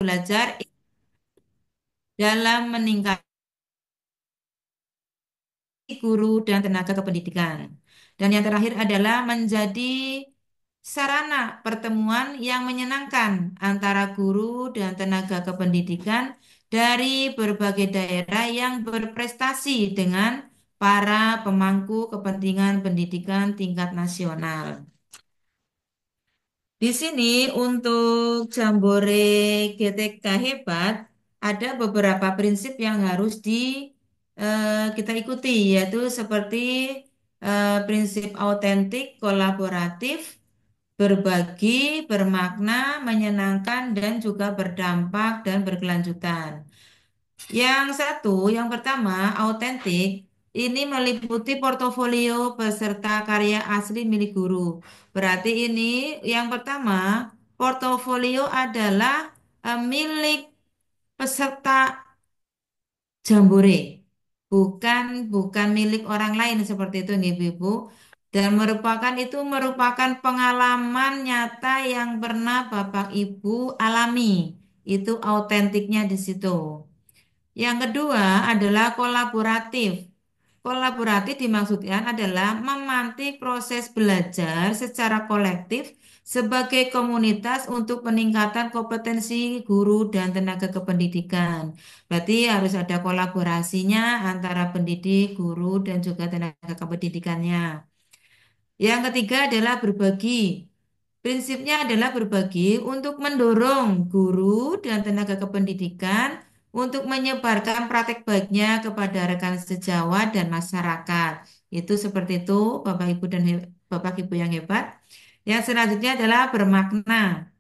belajar dalam meningkatkan guru dan tenaga kependidikan. Dan yang terakhir adalah menjadi sarana pertemuan yang menyenangkan antara guru dan tenaga kependidikan dari berbagai daerah yang berprestasi dengan para pemangku kepentingan pendidikan tingkat nasional. Di sini untuk Jambore GTK Hebat ada beberapa prinsip yang harus kita ikuti, yaitu seperti prinsip autentik, kolaboratif, berbagi, bermakna, menyenangkan, dan juga berdampak dan berkelanjutan. Yang satu, yang pertama, autentik, ini meliputi portofolio beserta karya asli milik guru. Berarti ini yang pertama, portofolio adalah milik peserta Jambore, bukan bukan milik orang lain seperti itu nih Ibu. Dan merupakan pengalaman nyata yang pernah Bapak Ibu alami. Itu autentiknya di situ. Yang kedua adalah kolaboratif. Kolaboratif dimaksudkan adalah memantik proses belajar secara kolektif sebagai komunitas untuk peningkatan kompetensi guru dan tenaga kependidikan. Berarti harus ada kolaborasinya antara pendidik, guru, dan juga tenaga kependidikannya. Yang ketiga adalah berbagi. Prinsipnya adalah berbagi untuk mendorong guru dan tenaga kependidikan untuk menyebarkan praktek baiknya kepada rekan sejawat dan masyarakat. Itu seperti itu, Bapak Ibu Bapak Ibu yang hebat. Yang selanjutnya adalah bermakna.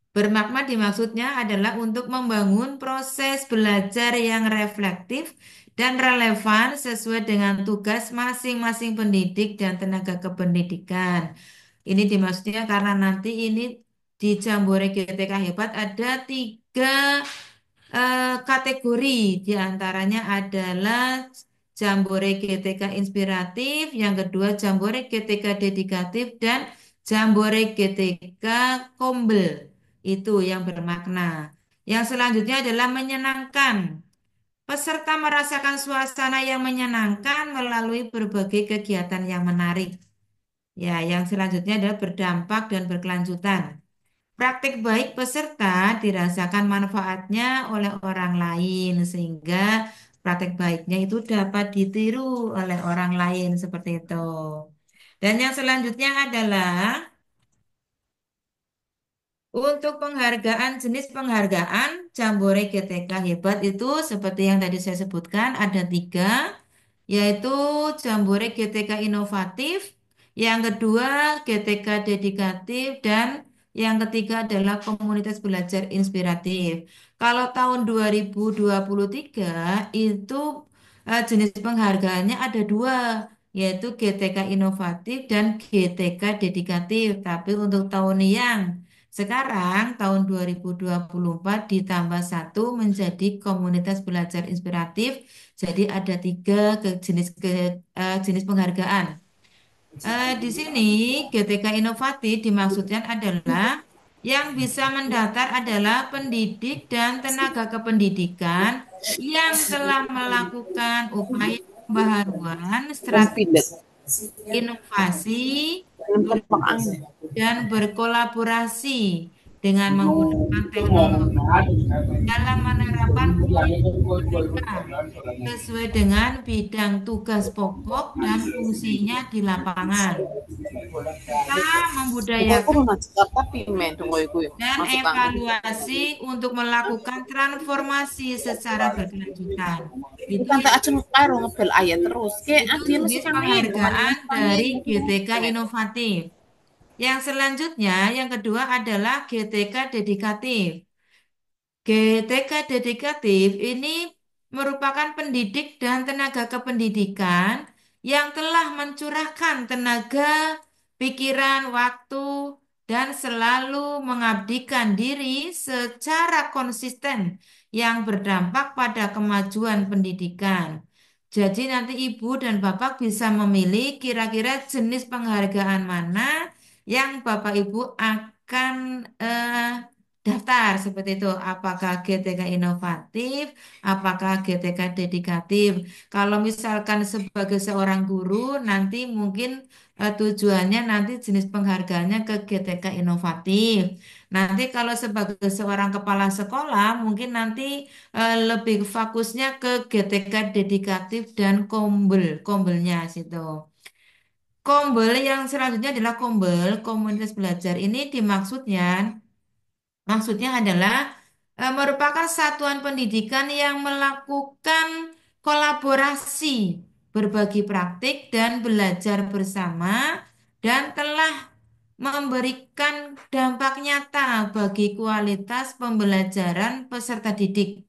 Bermakna dimaksudnya adalah untuk membangun proses belajar yang reflektif dan relevan sesuai dengan tugas masing-masing pendidik dan tenaga kependidikan. Ini dimaksudnya karena nanti ini di Jambore GTK Hebat ada tiga kategori. Di antaranya adalah Jambore GTK Inspiratif, yang kedua Jambore GTK Dedikatif, dan Jambore GTK Kombel. Itu yang bermakna. Yang selanjutnya adalah menyenangkan. Peserta merasakan suasana yang menyenangkan melalui berbagai kegiatan yang menarik. Ya, yang selanjutnya adalah berdampak dan berkelanjutan. Praktik baik peserta dirasakan manfaatnya oleh orang lain sehingga praktik baiknya itu dapat ditiru oleh orang lain seperti itu. Dan yang selanjutnya adalah untuk penghargaan, jenis penghargaan Jambore GTK Hebat itu seperti yang tadi saya sebutkan ada tiga, yaitu Jambore GTK Inovatif, yang kedua GTK Dedikatif, dan yang ketiga adalah Komunitas Belajar Inspiratif. Kalau tahun 2023 itu jenis penghargaannya ada dua, yaitu GTK Inovatif dan GTK Dedikatif. Tapi untuk tahun yang sekarang tahun 2024 ditambah satu menjadi Komunitas Belajar Inspiratif. Jadi ada tiga jenis penghargaan. Di sini GTK Inovatif dimaksudkan adalah yang bisa mendaftar adalah pendidik dan tenaga kependidikan yang telah melakukan upaya pembaharuan Pindah. strategi inovasi Tempat angin. dan berkolaborasi dengan menggunakan teknologi dalam menerapkan kurikulum mereka sesuai dengan bidang tugas pokok dan fungsinya di lapangan. Serta Buku aku membudayakan mau Jakarta pimen tunggu iku ya. dan Masuk angin. evaluasi untuk melakukan transformasi secara berkelanjutan. Iku Itu kan tak yang aja karo ngebel ayat terus. Kayak itu dia masuk jenis angin, bukan penghargaan masuk dari angin. GTK Inovatif. Yang selanjutnya, yang kedua adalah GTK Dedikatif. GTK Dedikatif ini merupakan pendidik dan tenaga kependidikan yang telah mencurahkan tenaga, pikiran, waktu, dan selalu mengabdikan diri secara konsisten yang berdampak pada kemajuan pendidikan. Jadi nanti Ibu dan Bapak bisa memilih kira-kira jenis penghargaan mana yang Bapak Ibu akan daftar seperti itu. Apakah GTK inovatif, apakah GTK dedikatif. Kalau misalkan sebagai seorang guru, nanti mungkin tujuannya nanti jenis penghargaannya ke GTK inovatif. Nanti kalau sebagai seorang kepala sekolah, mungkin nanti lebih fokusnya ke GTK dedikatif dan kombel, kombelnya situ. Kombel yang selanjutnya adalah kombel komunitas belajar. Ini maksudnya adalah merupakan satuan pendidikan yang melakukan kolaborasi, berbagi praktik dan belajar bersama dan telah memberikan dampak nyata bagi kualitas pembelajaran peserta didik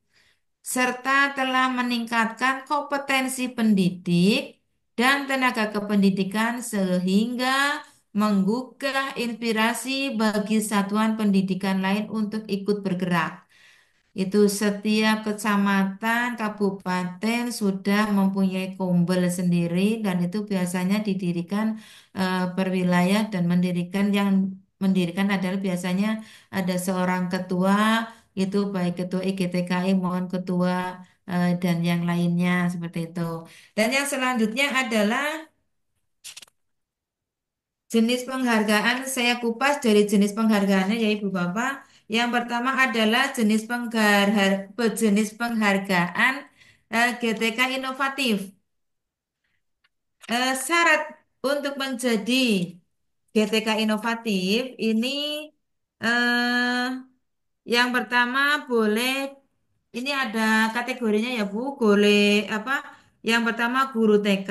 serta telah meningkatkan kompetensi pendidik dan tenaga kependidikan sehingga menggugah inspirasi bagi satuan pendidikan lain untuk ikut bergerak. Itu setiap kecamatan, kabupaten sudah mempunyai kombel sendiri dan itu biasanya didirikan per wilayah dan mendirikan adalah biasanya ada seorang ketua itu baik ketua IGTKI mohon ketua dan yang lainnya seperti itu. Dan yang selanjutnya adalah jenis penghargaan, saya kupas dari jenis penghargaannya ya Ibu Bapak. Yang pertama adalah jenis penghargaan GTK inovatif. Syarat untuk menjadi GTK inovatif ini eh, yang pertama boleh ini ada kategorinya ya Bu, boleh apa? Yang pertama guru TK,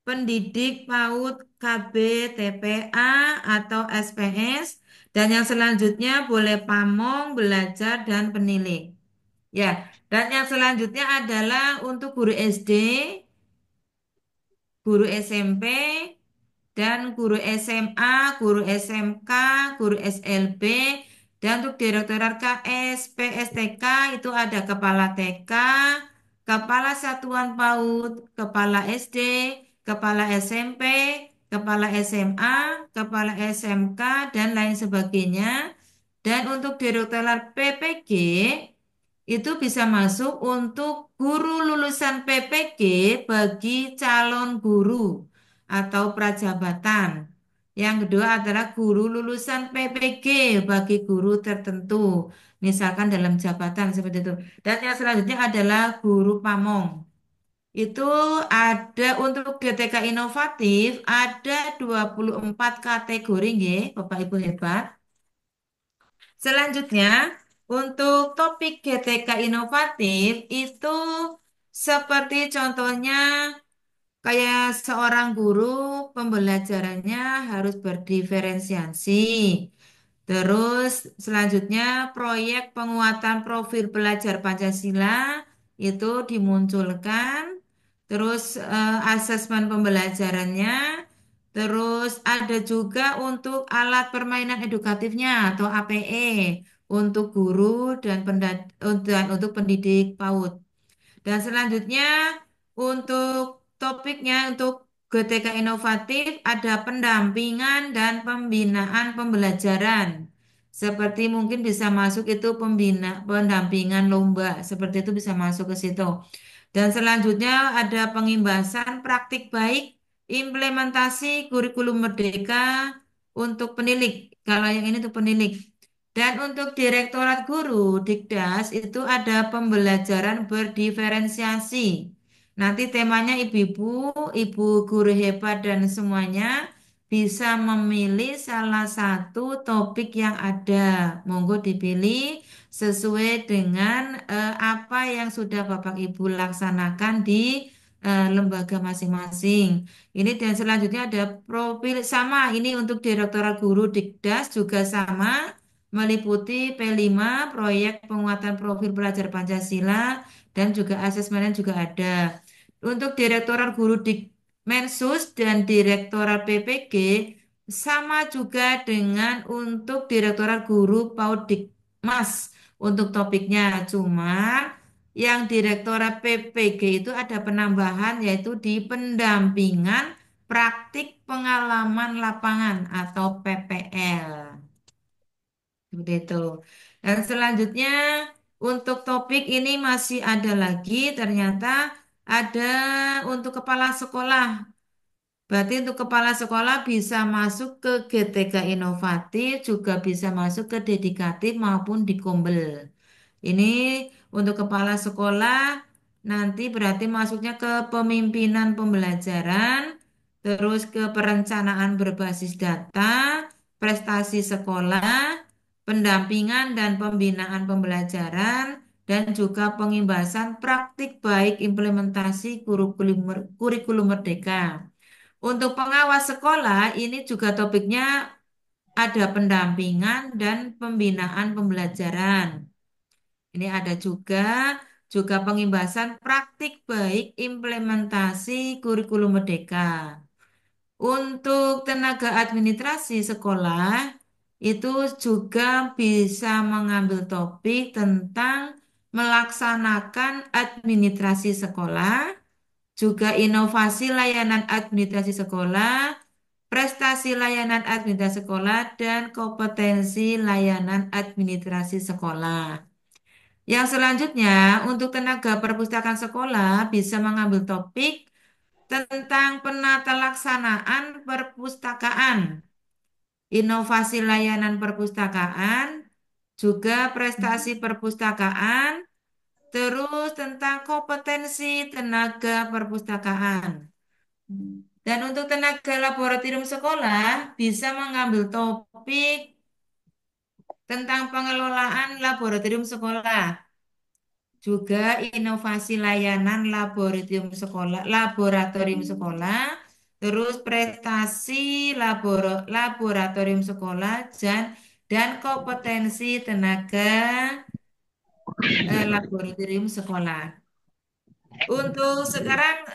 pendidik PAUD KB TPA atau SPS dan yang selanjutnya boleh pamong, belajar dan penilik. Ya, dan yang selanjutnya adalah untuk guru SD, guru SMP dan guru SMA, guru SMK, guru SLB dan untuk Direktorat KS, PSTK itu ada kepala TK, kepala satuan PAUD, kepala SD, kepala SMP, kepala SMA, kepala SMK dan lain sebagainya. Dan untuk Direktorat PPG itu bisa masuk untuk guru lulusan PPG bagi calon guru atau prajabatan. Yang kedua adalah guru lulusan PPG bagi guru tertentu, misalkan dalam jabatan seperti itu. Dan yang selanjutnya adalah guru pamong. Itu ada untuk GTK inovatif ada 24 kategori nggih, Bapak Ibu hebat. Selanjutnya, untuk topik GTK inovatif itu seperti contohnya kayak seorang guru pembelajarannya harus berdiferensiasi. Terus selanjutnya proyek penguatan profil pelajar Pancasila itu dimunculkan. Terus asesmen pembelajarannya. Terus ada juga untuk alat permainan edukatifnya atau APE untuk guru dan untuk pendidik PAUD. Dan selanjutnya untuk topiknya untuk GTK inovatif ada pendampingan dan pembinaan pembelajaran. Seperti mungkin bisa masuk itu pendampingan lomba, seperti itu bisa masuk ke situ. Dan selanjutnya ada pengimbasan praktik baik, implementasi kurikulum merdeka untuk penilik. Kalau yang ini untuk penilik. Dan untuk Direktorat Guru Dikdas itu ada pembelajaran berdiferensiasi. Nanti temanya ibu-ibu, ibu guru hebat dan semuanya bisa memilih salah satu topik yang ada. Monggo dipilih sesuai dengan apa yang sudah Bapak Ibu laksanakan di lembaga masing-masing. Ini dan selanjutnya ada profil sama. Ini untuk Direktorat Guru Dikdas juga sama meliputi P5 proyek penguatan profil pelajar Pancasila dan juga asesmennya juga ada. Untuk Direktorat Guru Mensus dan Direktorat PPG sama juga dengan untuk Direktorat Guru PAUD Dikmas untuk topiknya. Cuma yang Direktorat PPG itu ada penambahan yaitu di pendampingan praktik pengalaman lapangan atau PPL. Seperti itu. Dan selanjutnya untuk topik ini masih ada lagi, ternyata ada untuk kepala sekolah. Berarti untuk kepala sekolah bisa masuk ke GTK inovatif, juga bisa masuk ke dedikatif maupun di Kombel. Ini untuk kepala sekolah nanti berarti masuknya ke pemimpinan pembelajaran, terus ke perencanaan berbasis data, prestasi sekolah, pendampingan dan pembinaan pembelajaran, dan juga pengimbasan praktik baik implementasi kurikulum merdeka. Untuk pengawas sekolah ini juga topiknya ada pendampingan dan pembinaan pembelajaran. Ini ada juga pengimbasan praktik baik implementasi kurikulum merdeka. Untuk tenaga administrasi sekolah itu juga bisa mengambil topik tentang melaksanakan administrasi sekolah, juga inovasi layanan administrasi sekolah, prestasi layanan administrasi sekolah, dan kompetensi layanan administrasi sekolah. Yang selanjutnya, untuk tenaga perpustakaan sekolah bisa mengambil topik tentang penata laksanaan perpustakaan, inovasi layanan perpustakaan, juga prestasi perpustakaan, terus tentang kompetensi tenaga perpustakaan. Dan untuk tenaga laboratorium sekolah bisa mengambil topik tentang pengelolaan laboratorium sekolah, juga inovasi layanan laboratorium sekolah, terus prestasi laboratorium sekolah dan kompetensi tenaga laboratorium sekolah. Untuk sekarang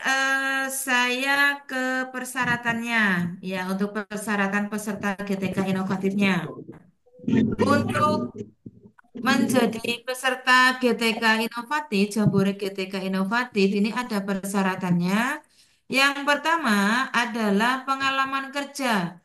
saya ke persyaratannya, ya untuk persyaratan peserta GTK inovatifnya. Untuk menjadi peserta GTK inovatif, Jambore GTK inovatif ini ada persyaratannya. Yang pertama adalah pengalaman kerja.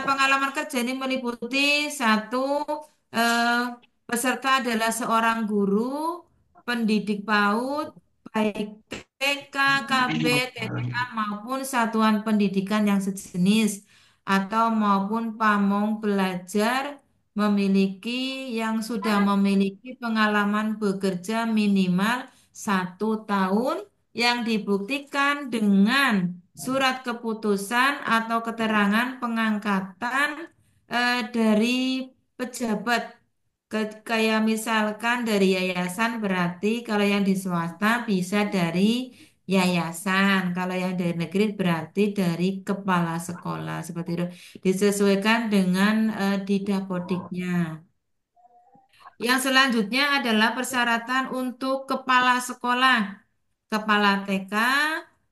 Pengalaman kerja ini meliputi satu, eh, peserta adalah seorang guru, pendidik PAUD, baik TK, KB, TPA maupun satuan pendidikan yang sejenis atau maupun pamong belajar memiliki yang sudah memiliki pengalaman bekerja minimal 1 tahun yang dibuktikan dengan surat keputusan atau keterangan pengangkatan dari pejabat. Kayak misalkan dari yayasan berarti kalau yang di swasta bisa dari yayasan. Kalau yang dari negeri berarti dari kepala sekolah seperti itu. Disesuaikan dengan didapodiknya. Yang selanjutnya adalah persyaratan untuk kepala sekolah, kepala TK,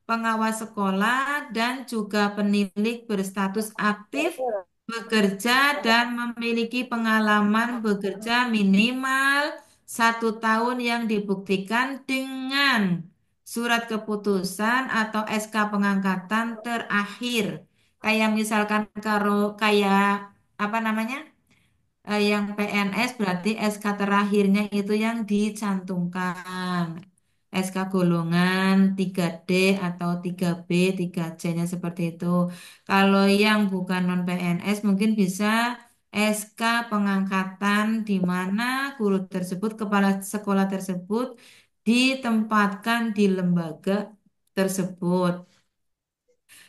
pengawas sekolah, dan juga penilik berstatus aktif bekerja dan memiliki pengalaman bekerja minimal 1 tahun yang dibuktikan dengan surat keputusan atau SK pengangkatan terakhir. Kayak misalkan kalau kayak apa namanya? Yang PNS berarti SK terakhirnya itu yang dicantumkan. SK golongan 3D atau 3B, 3C-nya seperti itu. Kalau yang bukan non PNS mungkin bisa SK pengangkatan di mana guru tersebut, kepala sekolah tersebut ditempatkan di lembaga tersebut.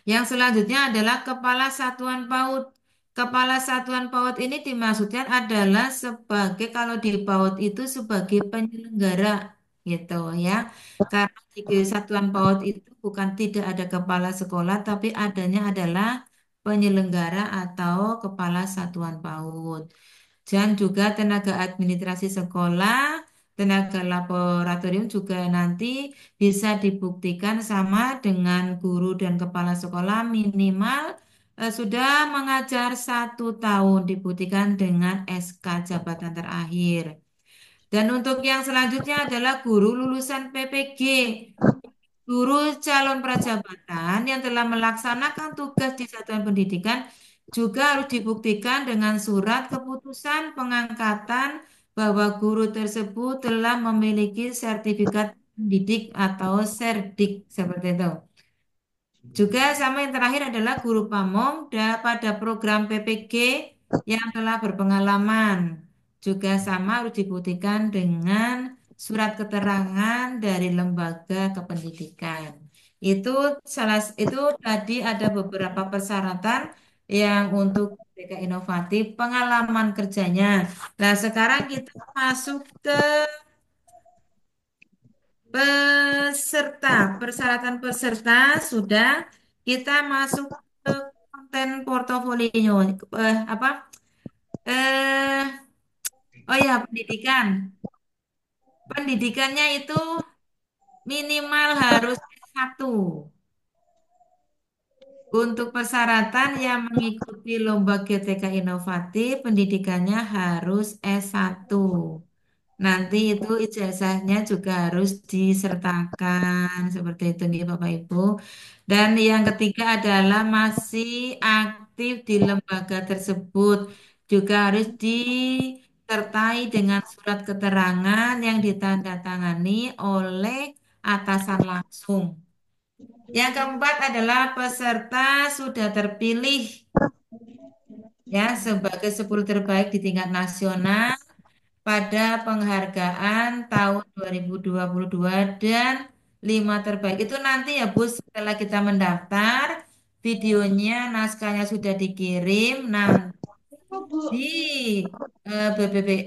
Yang selanjutnya adalah Kepala Satuan PAUD. Kepala Satuan PAUD ini dimaksudkan adalah sebagai kalau di PAUD itu sebagai penyelenggara gitu ya. Karena di Satuan PAUD itu bukan tidak ada kepala sekolah tapi adanya adalah penyelenggara atau kepala satuan PAUD. Dan juga tenaga administrasi sekolah, tenaga laboratorium juga nanti bisa dibuktikan sama dengan guru dan kepala sekolah minimal sudah mengajar 1 tahun dibuktikan dengan SK jabatan terakhir. Dan untuk yang selanjutnya adalah guru lulusan PPG. Guru calon prajabatan yang telah melaksanakan tugas di satuan pendidikan juga harus dibuktikan dengan surat keputusan pengangkatan bahwa guru tersebut telah memiliki sertifikat pendidik atau serdik seperti itu. Juga sama yang terakhir adalah guru pamong pada program PPG yang telah berpengalaman. Juga sama harus dibuktikan dengan surat keterangan dari lembaga kependidikan. Itu itu tadi ada beberapa persyaratan yang untuk mereka inovatif pengalaman kerjanya. Nah, sekarang kita masuk ke persyaratan peserta sudah, kita masuk ke konten portofolio. Apa? Eh, oh ya, pendidikan. Pendidikannya itu minimal harus S1. Untuk persyaratan yang mengikuti lomba GTK inovatif, pendidikannya harus S1. Nanti itu ijazahnya juga harus disertakan seperti itu nih Bapak Ibu. Dan yang ketiga adalah masih aktif di lembaga tersebut juga harus disertai dengan surat keterangan yang ditandatangani oleh atasan langsung. Yang keempat adalah peserta sudah terpilih ya sebagai 10 terbaik di tingkat nasional pada penghargaan tahun 2022 dan 5 terbaik. Itu nanti ya Bu, setelah kita mendaftar, videonya, naskahnya sudah dikirim, di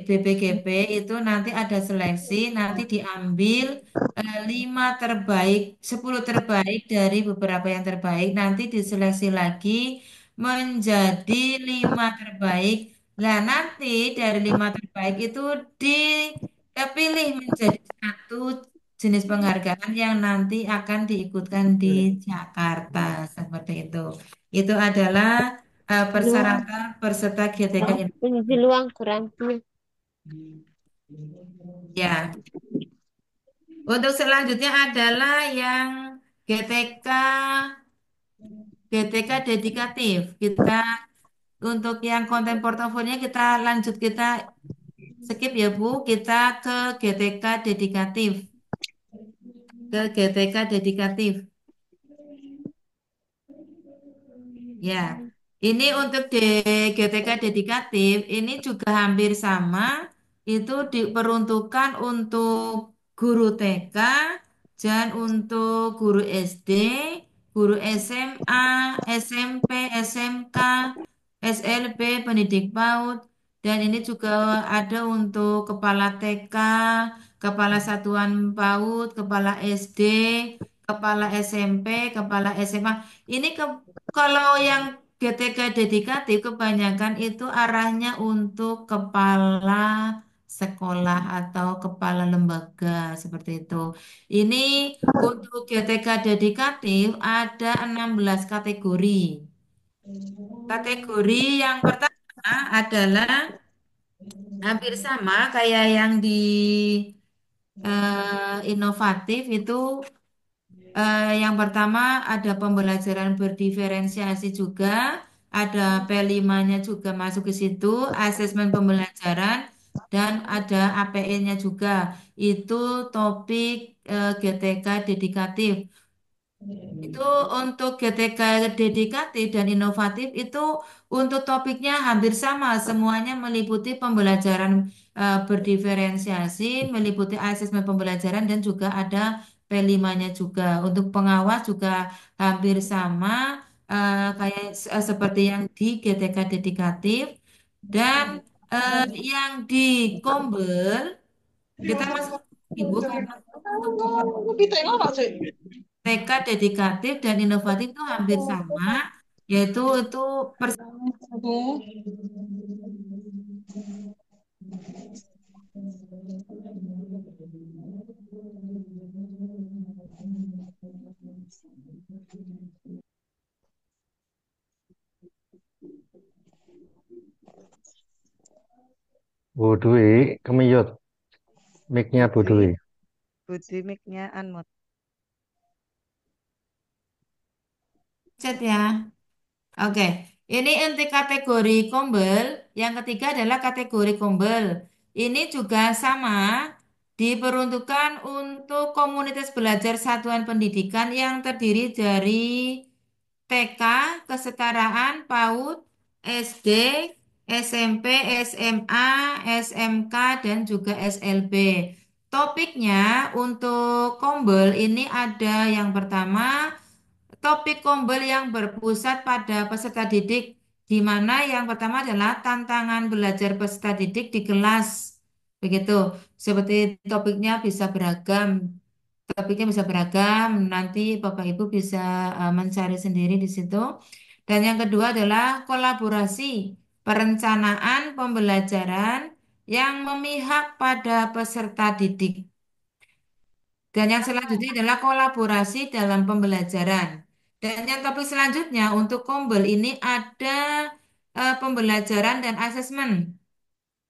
BPGP itu nanti ada seleksi, nanti diambil 5 terbaik, 10 terbaik dari beberapa yang terbaik, nanti diseleksi lagi menjadi 5 terbaik. Nah, nanti dari 5 terbaik itu dipilih menjadi satu jenis penghargaan yang nanti akan diikutkan di Jakarta, seperti itu. Itu adalah Luang, persyaratan peserta GTK ini. di luang kurang. Ya, untuk selanjutnya adalah yang GTK GTK dedikatif. Kita untuk yang konten portofolionya kita lanjut kita skip ya Bu. Kita ke GTK dedikatif. Ke GTK dedikatif. Ya, ini untuk GTK dedikatif ini juga hampir sama. Itu diperuntukkan untuk guru TK dan untuk guru SD, guru SMA, SMP, SMK, SLB, pendidik PAUD, dan ini juga ada untuk kepala TK, kepala satuan PAUD, kepala SD, kepala SMP, kepala SMA. Ini kalau yang GTK dedikatif kebanyakan itu arahnya untuk kepala sekolah atau kepala lembaga seperti itu. Ini untuk GTK dedikatif ada 16 kategori. Kategori yang pertama adalah hampir sama kayak yang di inovatif itu. Yang pertama ada pembelajaran berdiferensiasi juga, ada P5-nya juga masuk ke situ, asesmen pembelajaran, dan ada APE-nya juga. Itu topik GTK dedikatif. Itu untuk GTK dedikatif dan inovatif itu untuk topiknya hampir sama, semuanya meliputi pembelajaran berdiferensiasi, meliputi asesmen pembelajaran dan juga ada P5-nya juga. Untuk pengawas juga hampir sama kayak seperti yang di GTK dedikatif dan yang di Kombel kita masuk Ibu karena untuk TK dedikatif dan inovatif itu hampir sama, yaitu itu Bu Dwi, kemiyut mic-nya Bu Budwi, Dwi. Budwi mic-nya unmute. chat ya. Oke, Ini untuk kategori Kombel. Yang ketiga adalah kategori Kombel. Ini juga sama, diperuntukkan untuk komunitas belajar satuan pendidikan yang terdiri dari TK, kesetaraan, PAUD, SD, SMP, SMA, SMK, dan juga SLB. Topiknya untuk Kombel ini ada yang pertama, topik Kombel yang berpusat pada peserta didik, di mana yang pertama adalah tantangan belajar peserta didik di kelas. Begitu, seperti topiknya bisa beragam. Topiknya bisa beragam, nanti Bapak Ibu bisa mencari sendiri di situ. Dan yang kedua adalah kolaborasi, perencanaan pembelajaran yang memihak pada peserta didik. Dan yang selanjutnya adalah kolaborasi dalam pembelajaran. Dan yang topik selanjutnya untuk Kombel ini ada pembelajaran dan asesmen.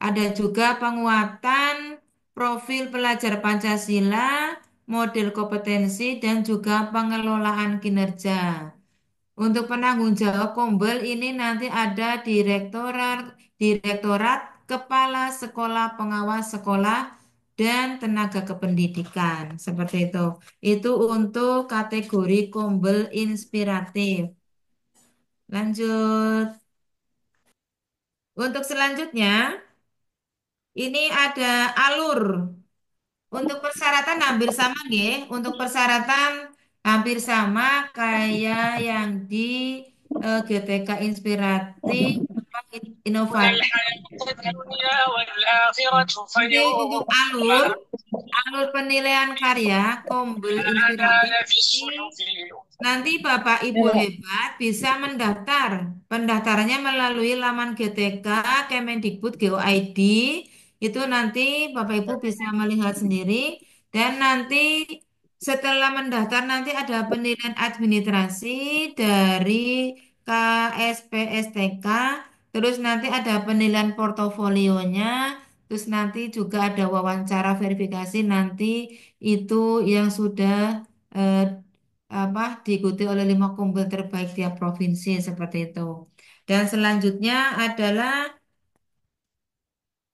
Ada juga penguatan profil pelajar Pancasila, model kompetensi, dan juga pengelolaan kinerja. Untuk penanggung jawab Kombel ini nanti ada Direktorat Kepala Sekolah, Pengawas Sekolah, dan Tenaga Kependidikan. Seperti itu. Itu untuk kategori Kombel inspiratif. Lanjut. Untuk selanjutnya, ini ada alur. Untuk persyaratan hampir sama, nggih. Untuk persyaratan hampir sama kayak yang di GTK Inspiratif, apa, inovatif. Jadi untuk alur penilaian karya Kombel Inspiratif ini nanti Bapak Ibu hebat bisa mendaftar. Pendaftarannya melalui laman GTK Kemendikbud Go.id. Itu nanti Bapak Ibu bisa melihat sendiri. Dan nanti setelah mendaftar nanti ada penilaian administrasi dari KSPSTK. Terus nanti ada penilaian portofolionya. Terus nanti juga ada wawancara verifikasi nanti itu yang sudah eh, diikuti oleh 5 kumpul terbaik tiap provinsi seperti itu. Dan selanjutnya adalah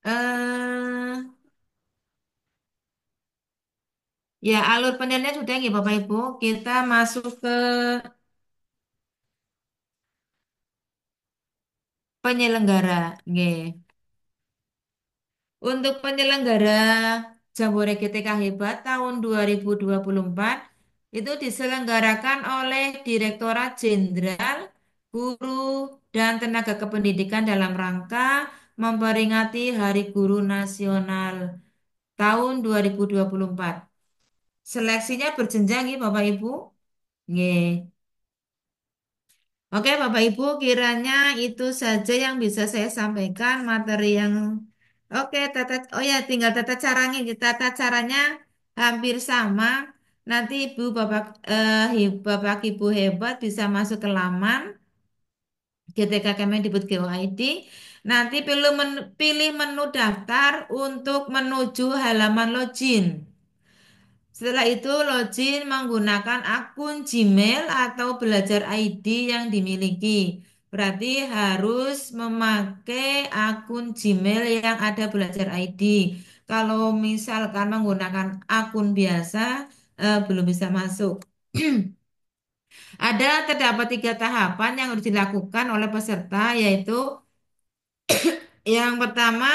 eh ya alur penilaian sudah ya Bapak Ibu. Kita masuk ke penyelenggara. Nggih. Untuk penyelenggara Jambore GTK Hebat tahun 2024 itu diselenggarakan oleh Direktorat Jenderal Guru dan Tenaga Kependidikan dalam rangka memperingati Hari Guru Nasional tahun 2024. Seleksinya berjenjang ya Bapak Ibu. Nggih. Oke, Bapak Ibu, kiranya itu saja yang bisa saya sampaikan materi yang oh ya, tinggal tata caranya. Tata caranya hampir sama. Nanti Bapak Ibu hebat bisa masuk ke laman GTK Kemendikbud Go.id. Nanti pilih menu daftar untuk menuju halaman login. Setelah itu login menggunakan akun Gmail atau Belajar ID yang dimiliki. Berarti harus memakai akun Gmail yang ada Belajar ID. Kalau misalkan menggunakan akun biasa, belum bisa masuk. Terdapat 3 tahapan yang harus dilakukan oleh peserta, yaitu yang pertama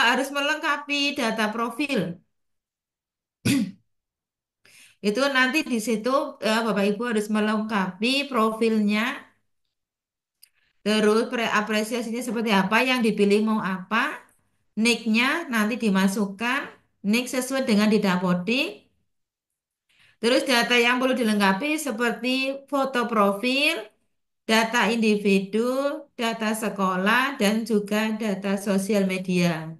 harus melengkapi data profil. Itu nanti di situ Bapak Ibu harus melengkapi profilnya, terus apresiasinya seperti apa, yang dipilih mau apa, nicknya nanti dimasukkan, nick sesuai dengan didapodik, terus data yang perlu dilengkapi seperti foto profil, data individu, data sekolah, dan juga data sosial media.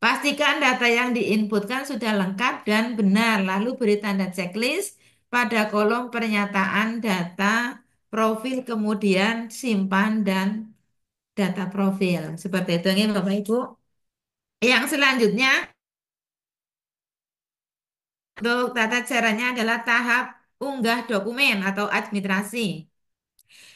Pastikan data yang diinputkan sudah lengkap dan benar, lalu beri tanda checklist pada kolom pernyataan data profil, kemudian simpan dan data profil. Seperti itu ya Bapak Ibu. Yang selanjutnya, untuk tata caranya adalah tahap unggah dokumen atau administrasi.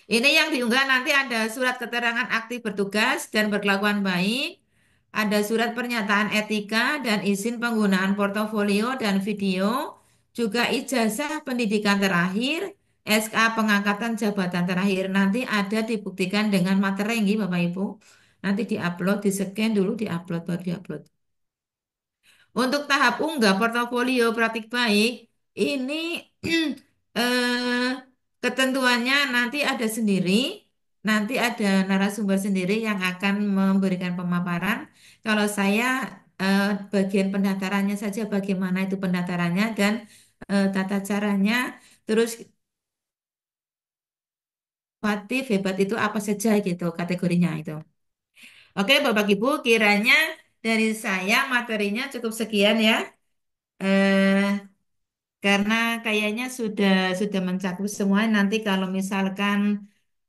Ini yang diunggah nanti ada surat keterangan aktif bertugas dan berkelakuan baik, ada surat pernyataan etika dan izin penggunaan portofolio dan video, juga ijazah pendidikan terakhir, SK pengangkatan jabatan terakhir. Nanti ada dibuktikan dengan materai, nggih, Bapak Ibu. Nanti diupload, di-scan dulu, diupload, baru diupload. Untuk tahap unggah portofolio praktik baik, ini eh, ketentuannya nanti ada sendiri, nanti ada narasumber sendiri yang akan memberikan pemaparan. Kalau saya bagian pendaftarannya saja, bagaimana itu pendaftarannya dan tata caranya, terus kreatif hebat itu apa saja gitu kategorinya itu. Oke, Bapak Ibu, kiranya dari saya materinya cukup sekian ya. Eh, karena kayaknya sudah mencakup semua. Nanti kalau misalkan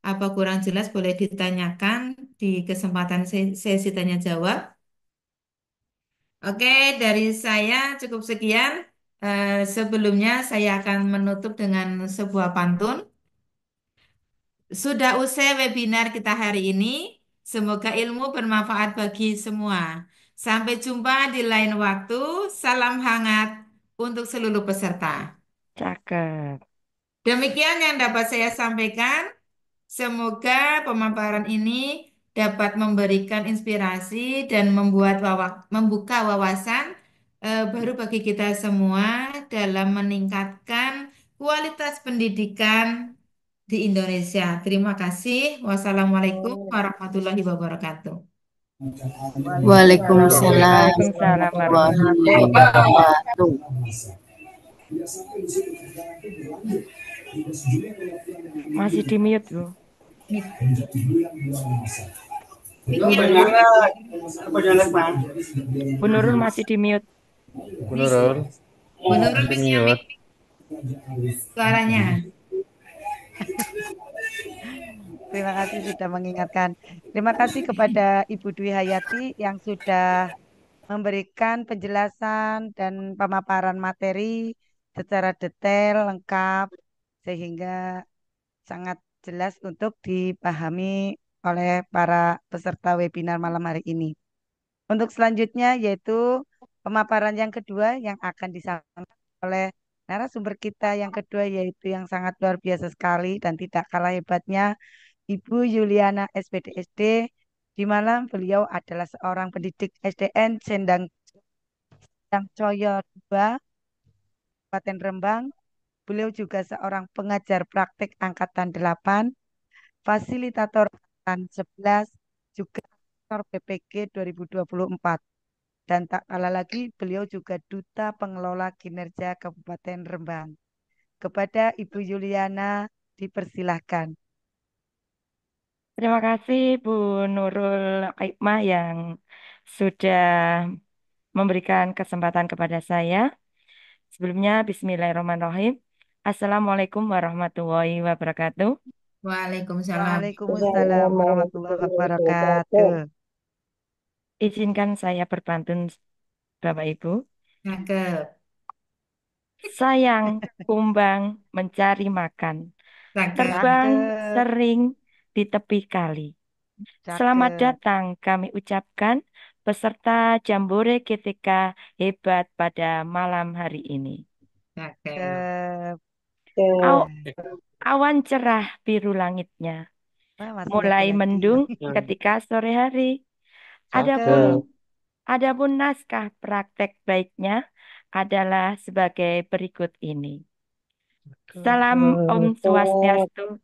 apa kurang jelas boleh ditanyakan di kesempatan sesi tanya jawab. Oke, dari saya cukup sekian. Sebelumnya saya akan menutup dengan sebuah pantun. Sudah usai webinar kita hari ini. Semoga ilmu bermanfaat bagi semua. Sampai jumpa di lain waktu. Salam hangat untuk seluruh peserta. Cakep. Demikian yang dapat saya sampaikan. Semoga pemaparan ini dapat memberikan inspirasi dan membuka wawasan baru bagi kita semua dalam meningkatkan kualitas pendidikan di Indonesia. Terima kasih. Wassalamualaikum warahmatullahi wabarakatuh. Waalaikumsalam Waalaikumsalam warahmatullahi warahmatullahi wabarakatuh. Masih di mute, Bu. Bu Nurul masih di mute. Bu Nurul, Menurut masih Miss Yami, mute. suaranya. Terima kasih sudah mengingatkan. Terima kasih kepada Ibu Dwi Hayati yang sudah memberikan penjelasan dan pemaparan materi secara detail, lengkap, sehingga sangat jelas untuk dipahami oleh para peserta webinar malam hari ini. Untuk selanjutnya yaitu pemaparan yang kedua yang akan disampaikan oleh narasumber kita yang kedua yaitu yang sangat luar biasa sekali dan tidak kalah hebatnya Ibu Yuliana SPDSD, di mana beliau adalah seorang pendidik SDN Sendang Coyo II, Kabupaten Rembang. Beliau juga seorang pengajar praktek angkatan 8, fasilitator angkatan 11, juga aktor PPG 2024. Dan tak kalah lagi, beliau juga duta pengelola kinerja Kabupaten Rembang. Kepada Ibu Yuliana, dipersilahkan. Terima kasih Bu Nurul Hikmah yang sudah memberikan kesempatan kepada saya. Sebelumnya, Bismillahirrahmanirrahim. Assalamualaikum warahmatullahi wabarakatuh. Waalaikumsalam. Waalaikumsalam warahmatullahi wabarakatuh. Izinkan saya berpantun, Bapak Ibu. Cakep. Sayang kumbang mencari makan, Cakep. terbang Cakep. sering di tepi kali. Selamat Cakep. datang kami ucapkan peserta Jambore GTK hebat pada malam hari ini. Cakep. Cakep. Aw- awan cerah biru langitnya, Wah, masih ada mulai lagi. mendung ketika sore hari. Adapun Cakep. adapun naskah praktek baiknya adalah sebagai berikut ini. Salam Om Swastiastu,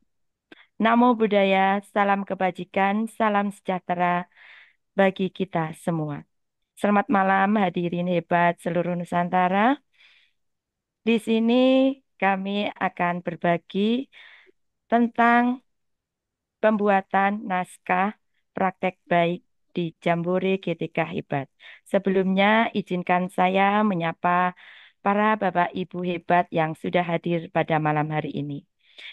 Namo Buddhaya, salam kebajikan, salam sejahtera bagi kita semua. Selamat malam hadirin hebat seluruh Nusantara. Di sini kami akan berbagi tentang pembuatan naskah praktek baik di Jambore GTK Hebat. Sebelumnya izinkan saya menyapa para Bapak Ibu hebat yang sudah hadir pada malam hari ini.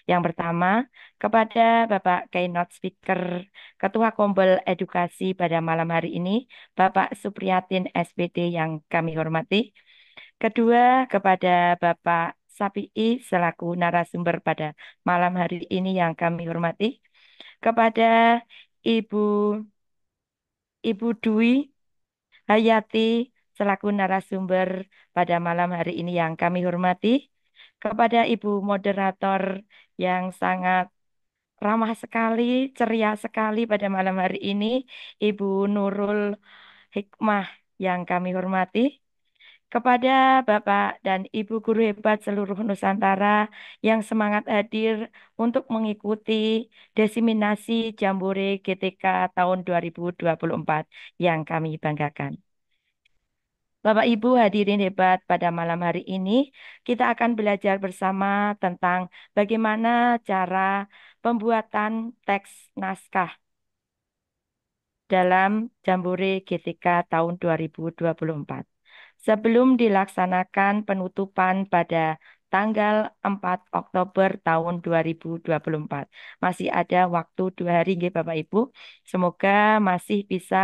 Yang pertama, kepada Bapak Keynote Speaker, Ketua Kompel Edukasi pada malam hari ini, Bapak Supriyatin SPD yang kami hormati. Kedua, kepada Bapak Sapi'i selaku narasumber pada malam hari ini yang kami hormati, kepada Ibu Ibu Dwi Hayati selaku narasumber pada malam hari ini yang kami hormati, kepada Ibu moderator yang sangat ramah sekali, ceria sekali pada malam hari ini, Ibu Nurul Hikmah yang kami hormati, kepada Bapak dan Ibu guru hebat seluruh Nusantara yang semangat hadir untuk mengikuti diseminasi Jambore GTK tahun 2024 yang kami banggakan. Bapak Ibu hadirin hebat, pada malam hari ini kita akan belajar bersama tentang bagaimana cara pembuatan teks naskah dalam Jambore GTK tahun 2024. Sebelum dilaksanakan penutupan pada tanggal 4 Oktober tahun 2024. Masih ada waktu 2 hari, nggih, Bapak Ibu. Semoga masih bisa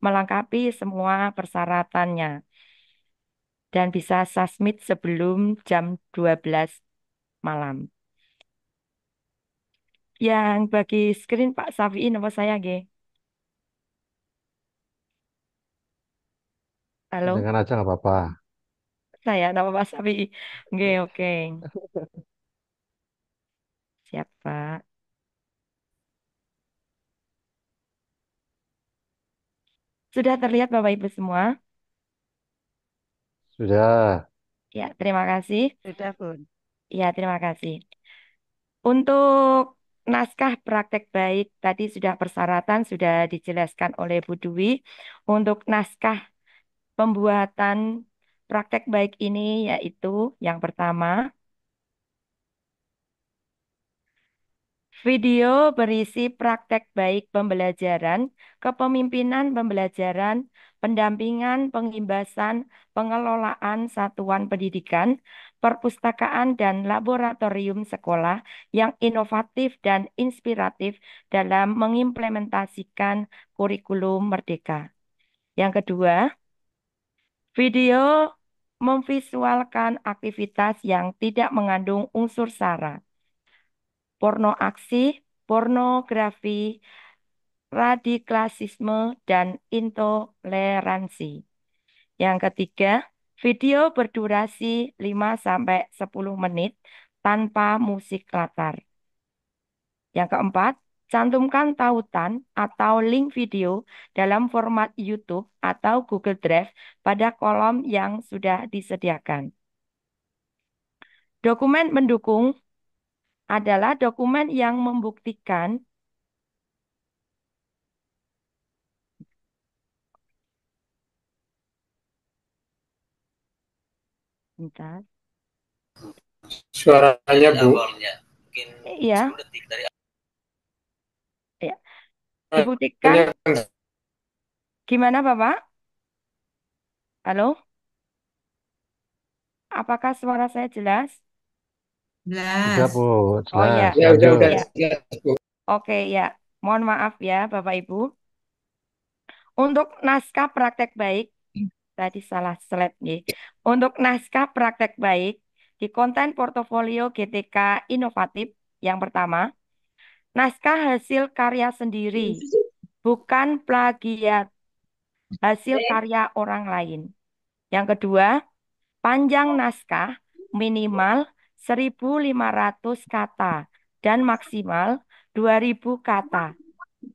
melengkapi semua persyaratannya dan bisa submit sebelum jam 12 malam. Yang bagi screen Pak Safi'i nama saya, nggih. Halo, Dengan aja nggak apa-apa. saya nama Pak Safi'i. Nggih, oke. Siap, Pak. Sudah terlihat Bapak Ibu semua? Sudah. Ya, terima kasih. Sudah, Bun. Ya, terima kasih. Untuk naskah praktek baik tadi sudah persyaratan sudah dijelaskan oleh Bu Dwi. Untuk naskah pembuatan praktek baik ini yaitu yang pertama, video berisi praktek baik pembelajaran, kepemimpinan pembelajaran, pendampingan, pengimbasan, pengelolaan satuan pendidikan, perpustakaan, dan laboratorium sekolah yang inovatif dan inspiratif dalam mengimplementasikan kurikulum Merdeka. Yang kedua, video memvisualkan aktivitas yang tidak mengandung unsur sara, porno aksi, pornografi, radikalisme, dan intoleransi. Yang ketiga, video berdurasi 5-10 menit tanpa musik latar. Yang keempat, cantumkan tautan atau link video dalam format YouTube atau Google Drive pada kolom yang sudah disediakan. Dokumen mendukung adalah dokumen yang membuktikan bentar. Suaranya, Bu. Iya, ya. Dibuktikan gimana Bapak? Halo? Apakah suara saya jelas? Sudah, Jelas. Bu. Oh ya, Jelas. Ya, udah, Lanjut. ya. jelas, Bu. Oke ya. Mohon maaf ya Bapak Ibu. Untuk naskah praktek baik, tadi salah slide nih. Untuk naskah praktek baik di konten portofolio GTK inovatif yang pertama, naskah hasil karya sendiri, bukan plagiat hasil karya orang lain. Yang kedua, panjang naskah minimal 1.500 kata dan maksimal 2.000 kata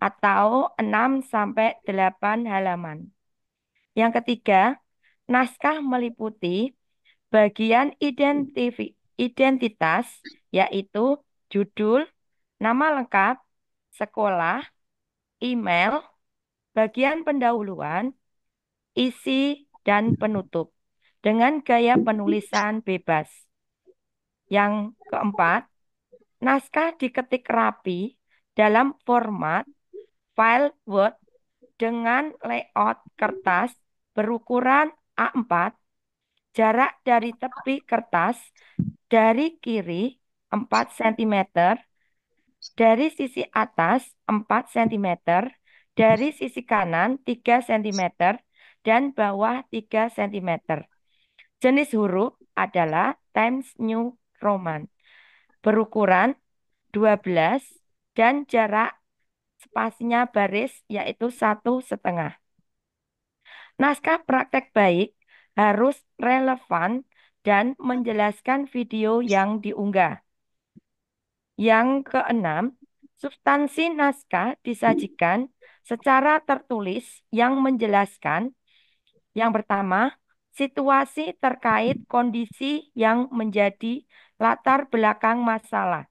atau 6-8 halaman. Yang ketiga, naskah meliputi bagian identitas yaitu judul, nama lengkap, sekolah, email, bagian pendahuluan, isi, dan penutup dengan gaya penulisan bebas. Yang keempat, naskah diketik rapi dalam format file Word dengan layout kertas berukuran A4, jarak dari tepi kertas dari kiri 4 cm, dari sisi atas 4 cm, dari sisi kanan 3 cm, dan bawah 3 cm. Jenis huruf adalah Times New Roman berukuran 12 dan jarak spasinya baris yaitu 1,5. Naskah praktek baik harus relevan dan menjelaskan video yang diunggah. Yang keenam, substansi naskah disajikan secara tertulis yang menjelaskan. Yang pertama, situasi terkait kondisi yang menjadi latar belakang masalah.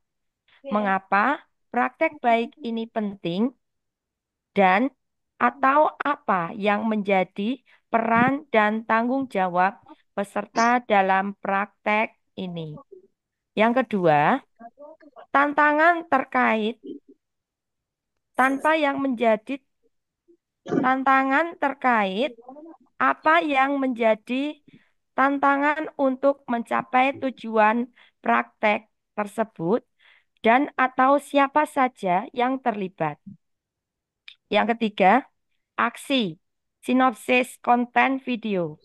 Mengapa praktek baik ini penting dan atau apa yang menjadi peran dan tanggung jawab peserta dalam praktek ini. Yang kedua, tantangan terkait tanpa yang menjadi tantangan terkait apa yang menjadi tantangan untuk mencapai tujuan praktek tersebut dan atau siapa saja yang terlibat. Yang ketiga, aksi, sinopsis konten video.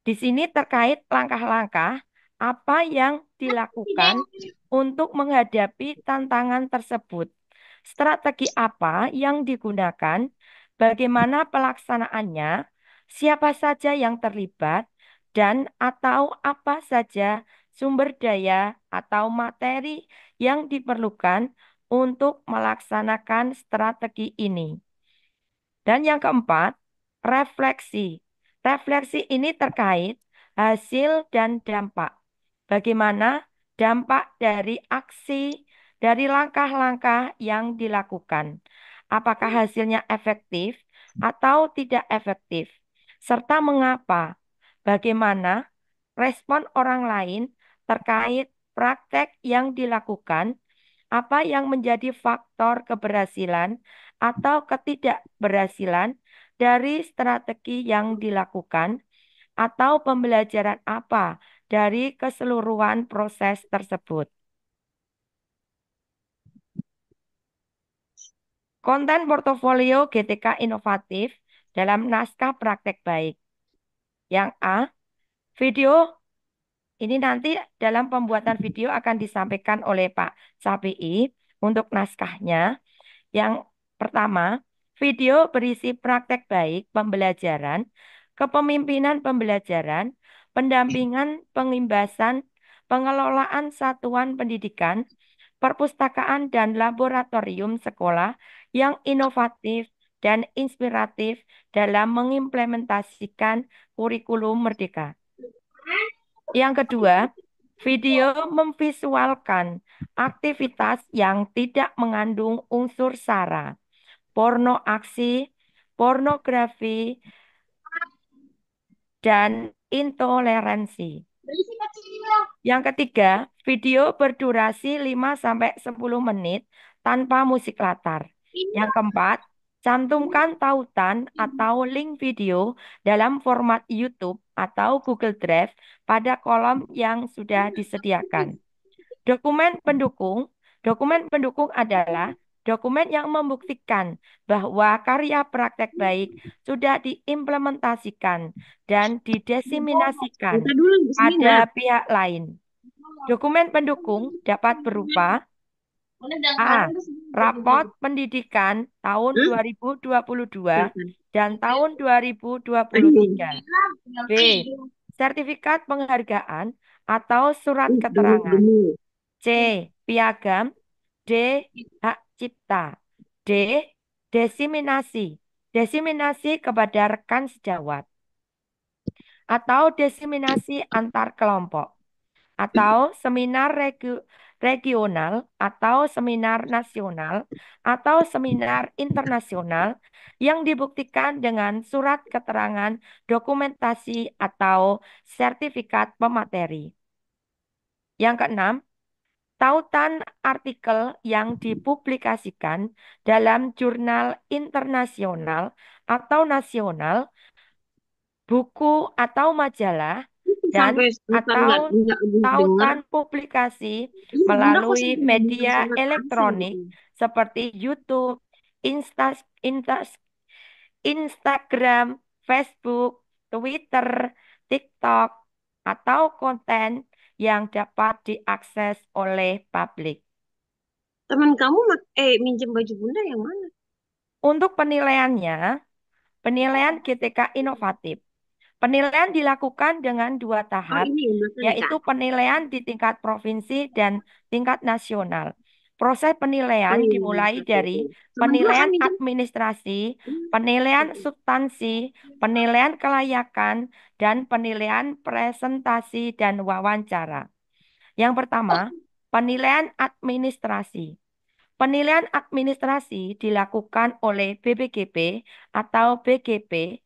Di sini terkait langkah-langkah apa yang dilakukan untuk menghadapi tantangan tersebut. Strategi apa yang digunakan, bagaimana pelaksanaannya, siapa saja yang terlibat, dan atau apa saja sumber daya atau materi yang diperlukan untuk melaksanakan strategi ini. Dan yang keempat, refleksi. Refleksi ini terkait hasil dan dampak. Bagaimana dampak dari aksi, dari langkah-langkah yang dilakukan. Apakah hasilnya efektif atau tidak efektif? Serta mengapa? Bagaimana respon orang lain terkait praktek yang dilakukan? Apa yang menjadi faktor keberhasilan atau ketidakberhasilan dari strategi yang dilakukan, atau pembelajaran apa dari keseluruhan proses tersebut. Konten portofolio GTK inovatif dalam naskah praktek baik. Yang A, video ini nanti dalam pembuatan video akan disampaikan oleh Pak Sapi'i untuk naskahnya. Yang pertama, video berisi praktek baik pembelajaran, kepemimpinan pembelajaran, pendampingan pengimbasan, pengelolaan satuan pendidikan, perpustakaan dan laboratorium sekolah yang inovatif dan inspiratif dalam mengimplementasikan kurikulum Merdeka. Yang kedua, video memvisualkan aktivitas yang tidak mengandung unsur sara, porno aksi, pornografi, dan intoleransi. Yang ketiga, video berdurasi 5-10 menit tanpa musik latar. Yang keempat, cantumkan tautan atau link video dalam format YouTube atau Google Drive pada kolom yang sudah disediakan. Dokumen pendukung. Dokumen pendukung adalah dokumen yang membuktikan bahwa karya praktek baik sudah diimplementasikan dan didiseminasikan pada pihak lain. Dokumen pendukung dapat berupa A. Rapot pendidikan tahun 2022 dan tahun 2023. B. Sertifikat penghargaan atau surat keterangan. C. Piagam. D. Hak cipta. D. Desiminasi. Desiminasi kepada rekan sejawat. Atau desiminasi antar kelompok. Atau seminar regional, atau seminar nasional, atau seminar internasional yang dibuktikan dengan surat keterangan dokumentasi atau sertifikat pemateri. Yang keenam, tautan artikel yang dipublikasikan dalam jurnal internasional atau nasional, buku atau majalah, dan atau tautan publikasi melalui media elektronik seperti YouTube, Instagram, Facebook, Twitter, TikTok, atau konten yang dapat diakses oleh publik. Teman kamu minjem baju bunda yang mana? Untuk penilaiannya, penilaian GTK inovatif. Penilaian dilakukan dengan dua Oh tahap, ini yang belakang yaitu Kak. penilaian di tingkat provinsi dan tingkat nasional. Proses Oh penilaian iya, dimulai oke dari oke. Teman gua kan penilaian minjem. administrasi, Hmm, penilaian oke. substansi, penilaian kelayakan, dan penilaian presentasi dan wawancara. Yang pertama, penilaian administrasi. Penilaian administrasi dilakukan oleh BPGP atau BGP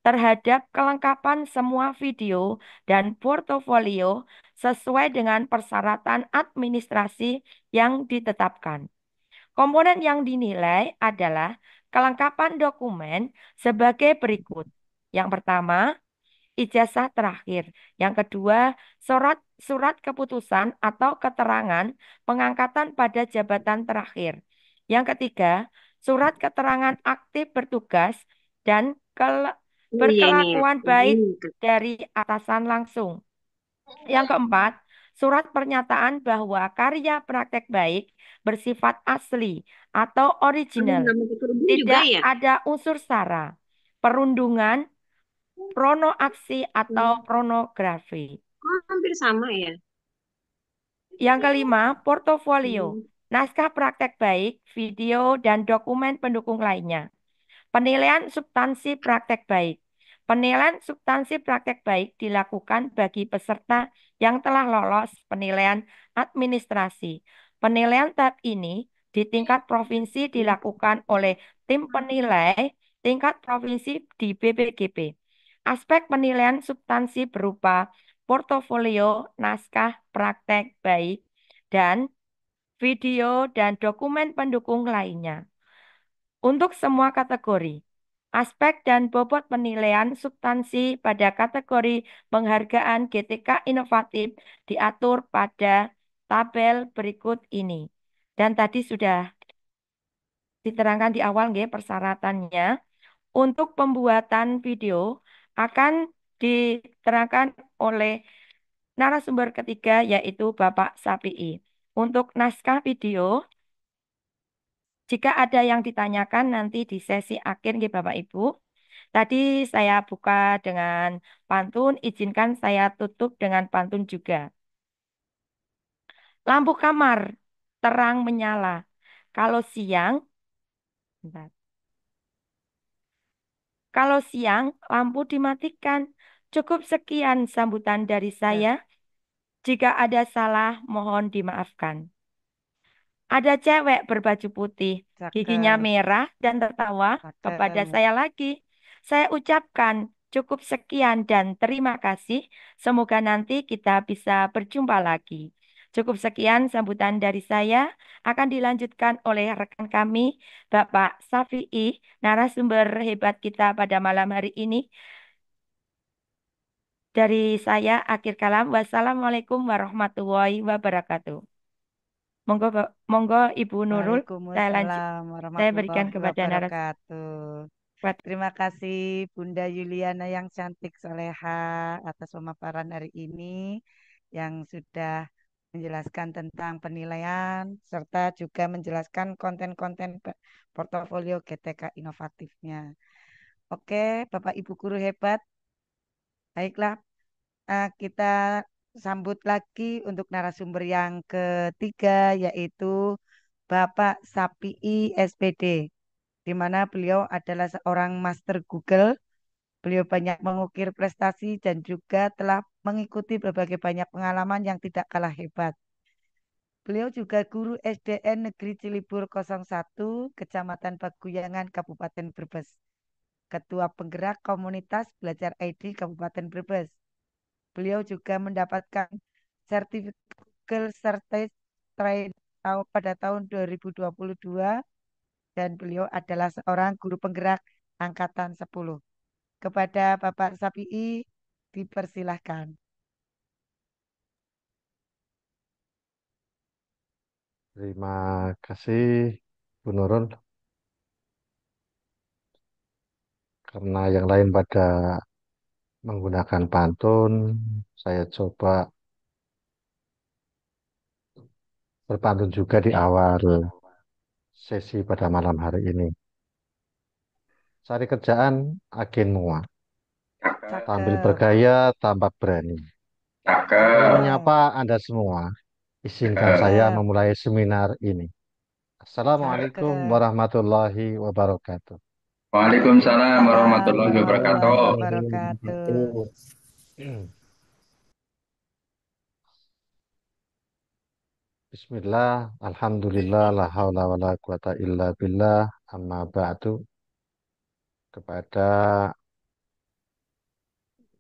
terhadap kelengkapan semua video dan portofolio sesuai dengan persyaratan administrasi yang ditetapkan. Komponen yang dinilai adalah kelengkapan dokumen sebagai berikut. Yang pertama, ijazah terakhir. Yang kedua, surat keputusan atau keterangan pengangkatan pada jabatan terakhir. Yang ketiga, surat keterangan aktif bertugas dan Oh iya ini ya. berkelakuan Ini baik Kak. dari atasan langsung. Yang keempat, surat pernyataan bahwa karya praktek baik bersifat asli atau Ada original. yang pakai kerudung juga Tidak ya? ada unsur sara, perundungan, pronoaksi atau Hmm. pornografi. Oh hampir sama ya. Yang kelima, portofolio. Hmm. Naskah praktek baik, video, dan dokumen pendukung lainnya. Penilaian substansi praktek baik. Penilaian substansi praktek baik dilakukan bagi peserta yang telah lolos penilaian administrasi. Penilaian tahap ini di tingkat provinsi dilakukan oleh tim penilai tingkat provinsi di BPGP. Aspek penilaian substansi berupa portofolio, naskah praktek baik, dan video dan dokumen pendukung lainnya. Untuk semua kategori, aspek dan bobot penilaian substansi pada kategori penghargaan GTK inovatif diatur pada tabel berikut ini. Dan tadi sudah diterangkan di awal nggih persyaratannya. Untuk pembuatan video akan diterangkan oleh narasumber ketiga yaitu Bapak Sapii. Untuk naskah video, jika ada yang ditanyakan nanti di sesi akhir nggih Bapak Ibu. Tadi saya buka dengan pantun, izinkan saya tutup dengan pantun juga. Lampu kamar terang menyala. Kalau siang, bentar. Kalau siang lampu dimatikan. Cukup sekian sambutan dari Ya, saya. Jika ada salah, mohon dimaafkan. Ada cewek berbaju putih, giginya cakep. merah dan tertawa kepada Cakep. saya lagi. Saya ucapkan cukup sekian dan terima kasih. Semoga nanti kita bisa berjumpa lagi. Cukup sekian sambutan dari saya. Akan dilanjutkan oleh rekan kami, Bapak Safi'i, narasumber hebat kita pada malam hari ini. Dari saya, akhir kalam. Wassalamualaikum warahmatullahi wabarakatuh. Monggo, monggo Ibu Nurul, saya lanjut. Waalaikumsalam Saya berikan warahmatullahi kepada narasumber. wabarakatuh. Terima kasih Bunda Yuliana yang cantik soleha atas pemaparan hari ini yang sudah menjelaskan tentang penilaian serta juga menjelaskan konten-konten portofolio GTK inovatifnya. Oke, Bapak Ibu guru hebat, baiklah kita sambut lagi untuk narasumber yang ketiga yaitu Bapak Sapii SPD, di mana beliau adalah seorang master Google. Beliau banyak mengukir prestasi dan juga telah mengikuti berbagai banyak pengalaman yang tidak kalah hebat. Beliau juga guru SDN Negeri Cilibur 01, Kecamatan Paguyangan, Kabupaten Brebes. Ketua Penggerak Komunitas Belajar ID Kabupaten Brebes. Beliau juga mendapatkan sertifikat Google Certified pada tahun 2022 dan beliau adalah seorang guru penggerak angkatan 10. Kepada Bapak Sapii dipersilahkan. Terima kasih, Bu Nurul. Karena yang lain pada menggunakan pantun, saya coba berpantun juga di awal sesi pada malam hari ini. Cari kerjaan agen muak, tampil Cakep. bergaya, tampak berani. Sebelum Cakep. menyapa Anda semua, izinkan saya Cakep. memulai seminar ini. Assalamualaikum Cakep. warahmatullahi wabarakatuh. Waalaikumsalam Waalaikumsalam warahmatullahi warahmatullahi wabarakatuh. wabarakatuh. Bismillah, Alhamdulillah, la haula wa la quwata illa billah, amma ba'du. Kepada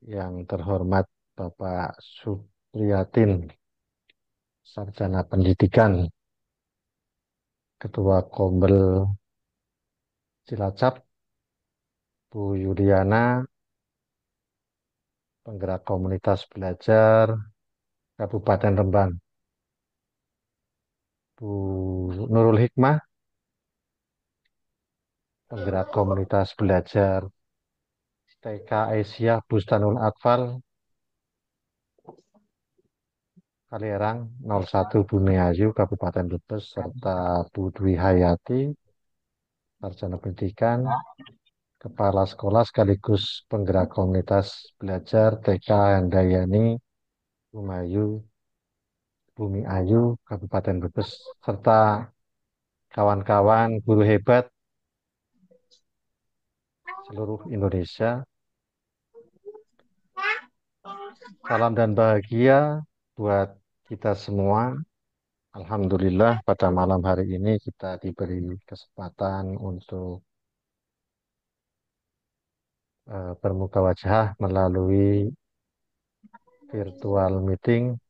yang terhormat Bapak Supriyatin, Sarjana Pendidikan, Ketua Kombel Cilacap, Bu Yuliana, Penggerak Komunitas Belajar Kabupaten Rembang, Bu Nurul Hikmah, Penggerak Komunitas Belajar TK Aisyah Bustanul Atfal, Kalirang 01 Bumiayu, Kabupaten Brebes, serta Bu Dwi Hayati, Sarjana Pendidikan, Kepala Sekolah sekaligus Penggerak Komunitas Belajar TK Handayani, Bumayu, Bumi Ayu, Kabupaten Brebes, serta kawan-kawan guru hebat seluruh Indonesia. Salam dan bahagia buat kita semua. Alhamdulillah pada malam hari ini kita diberi kesempatan untuk bermuka wajah melalui virtual meeting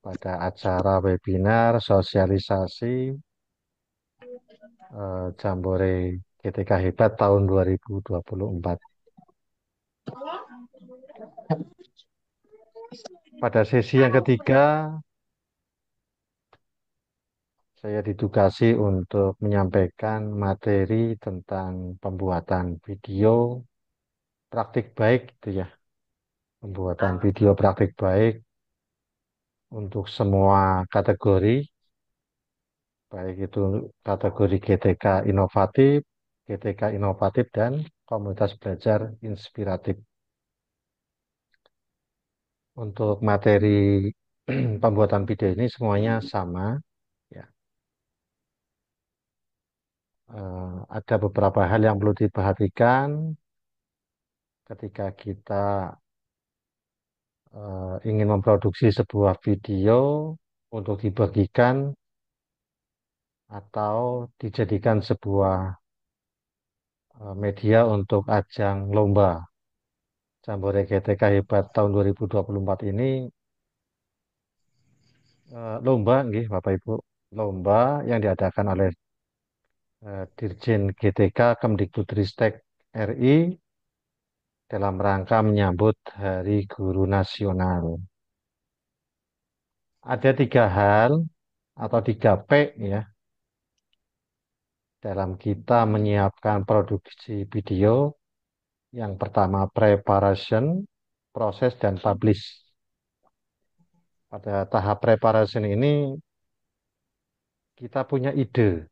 pada acara webinar sosialisasi Jambore GTK Hebat tahun 2024. Pada sesi yang ketiga, saya ditugasi untuk menyampaikan materi tentang pembuatan video praktik baik, itu ya, pembuatan video praktik baik untuk semua kategori, baik itu kategori GTK inovatif dan komunitas belajar inspiratif. Untuk materi pembuatan video ini semuanya sama, ya. Ada beberapa hal yang perlu diperhatikan ketika kita ingin memproduksi sebuah video untuk dibagikan atau dijadikan sebuah media untuk ajang lomba Jambore GTK Hebat tahun 2024 ini. Lomba nggih Bapak Ibu, lomba yang diadakan oleh Dirjen GTK Kemdikbudristek RI dalam rangka menyambut Hari Guru Nasional. Ada 3 hal atau 3P ya dalam kita menyiapkan produksi video. Yang pertama preparation, proses, dan publish. Pada tahap preparation ini kita punya ide,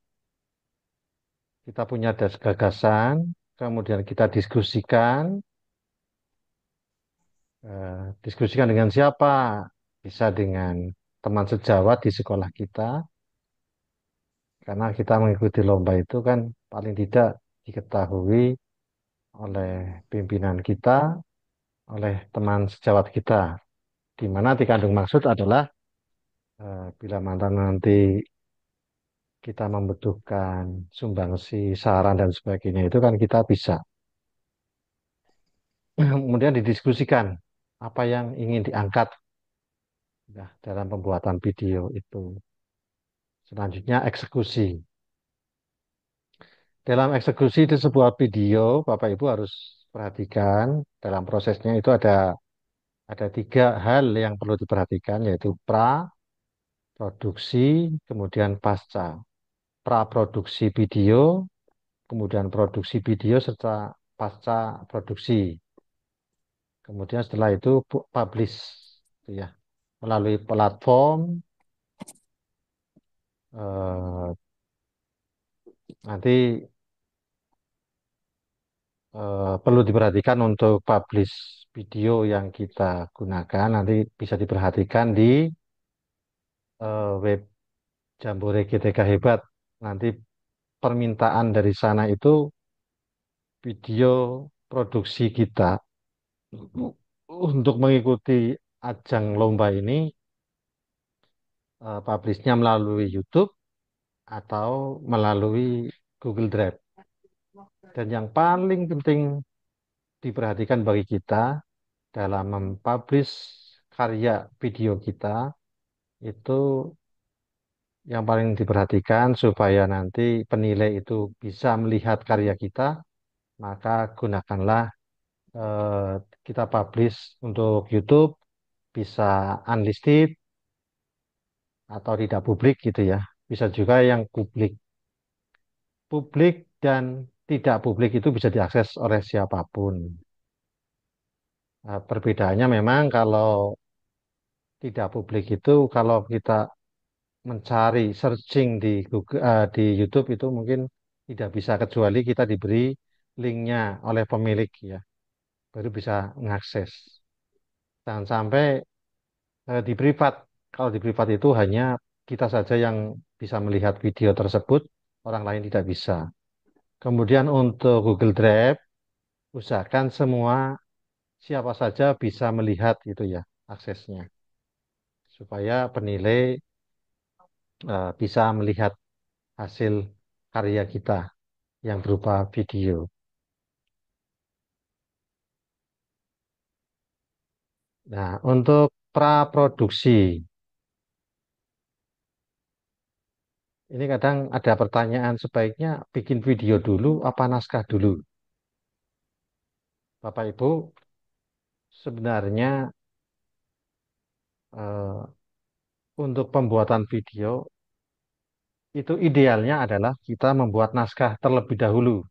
kita punya gagasan, kemudian kita diskusikan. Diskusikan dengan siapa? Bisa dengan teman sejawat di sekolah kita, karena kita mengikuti lomba itu kan paling tidak diketahui oleh pimpinan kita, oleh teman sejawat kita, di mana dikandung maksud adalah bila mantan nanti kita membutuhkan sumbangsi, saran, dan sebagainya, itu kan kita bisa. Kemudian didiskusikan apa yang ingin diangkat ya, dalam pembuatan video itu. Selanjutnya eksekusi. Dalam eksekusi di sebuah video, Bapak Ibu harus perhatikan dalam prosesnya itu ada 3 hal yang perlu diperhatikan, yaitu pra, produksi, kemudian pasca. Pra produksi video, kemudian produksi video, serta pasca produksi. Kemudian setelah itu publish, gitu ya, melalui platform eh, nanti perlu diperhatikan untuk publish video yang kita gunakan nanti bisa diperhatikan di web Jambore GTK Hebat. Nanti permintaan dari sana itu video produksi kita untuk mengikuti ajang lomba ini publishnya melalui YouTube atau melalui Google Drive. Dan yang paling penting diperhatikan bagi kita dalam mempublish karya video kita itu yang paling diperhatikan supaya nanti penilai itu bisa melihat karya kita, maka gunakanlah eh, kita publish untuk YouTube bisa unlisted atau tidak publik gitu ya. Bisa juga yang publik. Publik dan tidak publik itu bisa diakses oleh siapapun. Nah, perbedaannya memang kalau tidak publik itu kalau kita mencari searching di Google, di YouTube itu mungkin tidak bisa kecuali kita diberi linknya oleh pemilik ya, baru bisa mengakses. Jangan sampai di privat. Kalau di privat itu hanya kita saja yang bisa melihat video tersebut, orang lain tidak bisa. Kemudian untuk Google Drive, usahakan semua siapa saja bisa melihat gitu ya aksesnya, supaya penilai bisa melihat hasil karya kita yang berupa video. Nah, untuk praproduksi, ini kadang ada pertanyaan sebaiknya bikin video dulu apa naskah dulu. Bapak Ibu, sebenarnya eh, untuk pembuatan video itu idealnya adalah kita membuat naskah terlebih dahulu.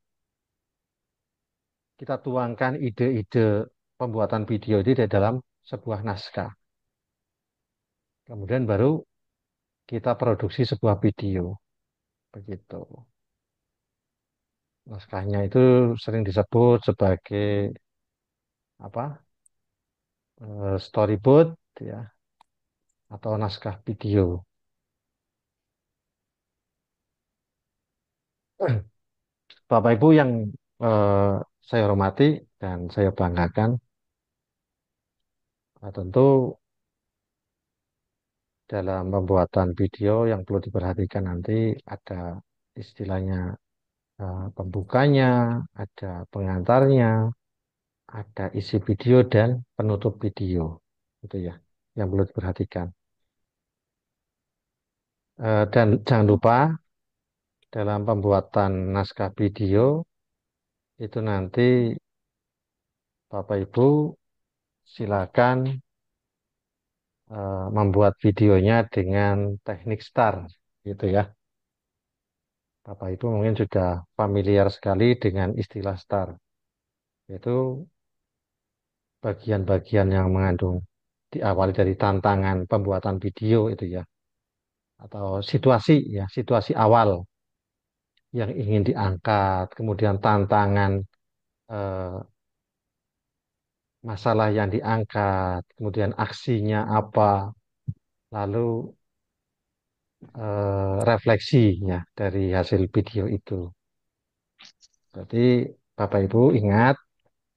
Kita tuangkan ide-ide pembuatan video ini di dalam sebuah naskah. Kemudian baru kita produksi sebuah video. Begitu. Naskahnya itu sering disebut sebagai apa? Storyboard ya atau naskah video. Bapak Ibu yang eh, saya hormati dan saya banggakan, tentu dalam pembuatan video yang perlu diperhatikan nanti ada istilahnya pembukanya, ada pengantarnya, ada isi video dan penutup video. Itu ya yang perlu diperhatikan. Dan jangan lupa dalam pembuatan naskah video itu nanti Bapak Ibu silakan membuat videonya dengan teknik STAR gitu ya. Bapak Ibu mungkin sudah familiar sekali dengan istilah STAR. Yaitu bagian-bagian yang mengandung diawali dari tantangan pembuatan video itu ya atau situasi ya, situasi awal yang ingin diangkat, kemudian tantangan eh, masalah yang diangkat, kemudian aksinya apa, lalu refleksi ya dari hasil video itu. Jadi Bapak Ibu ingat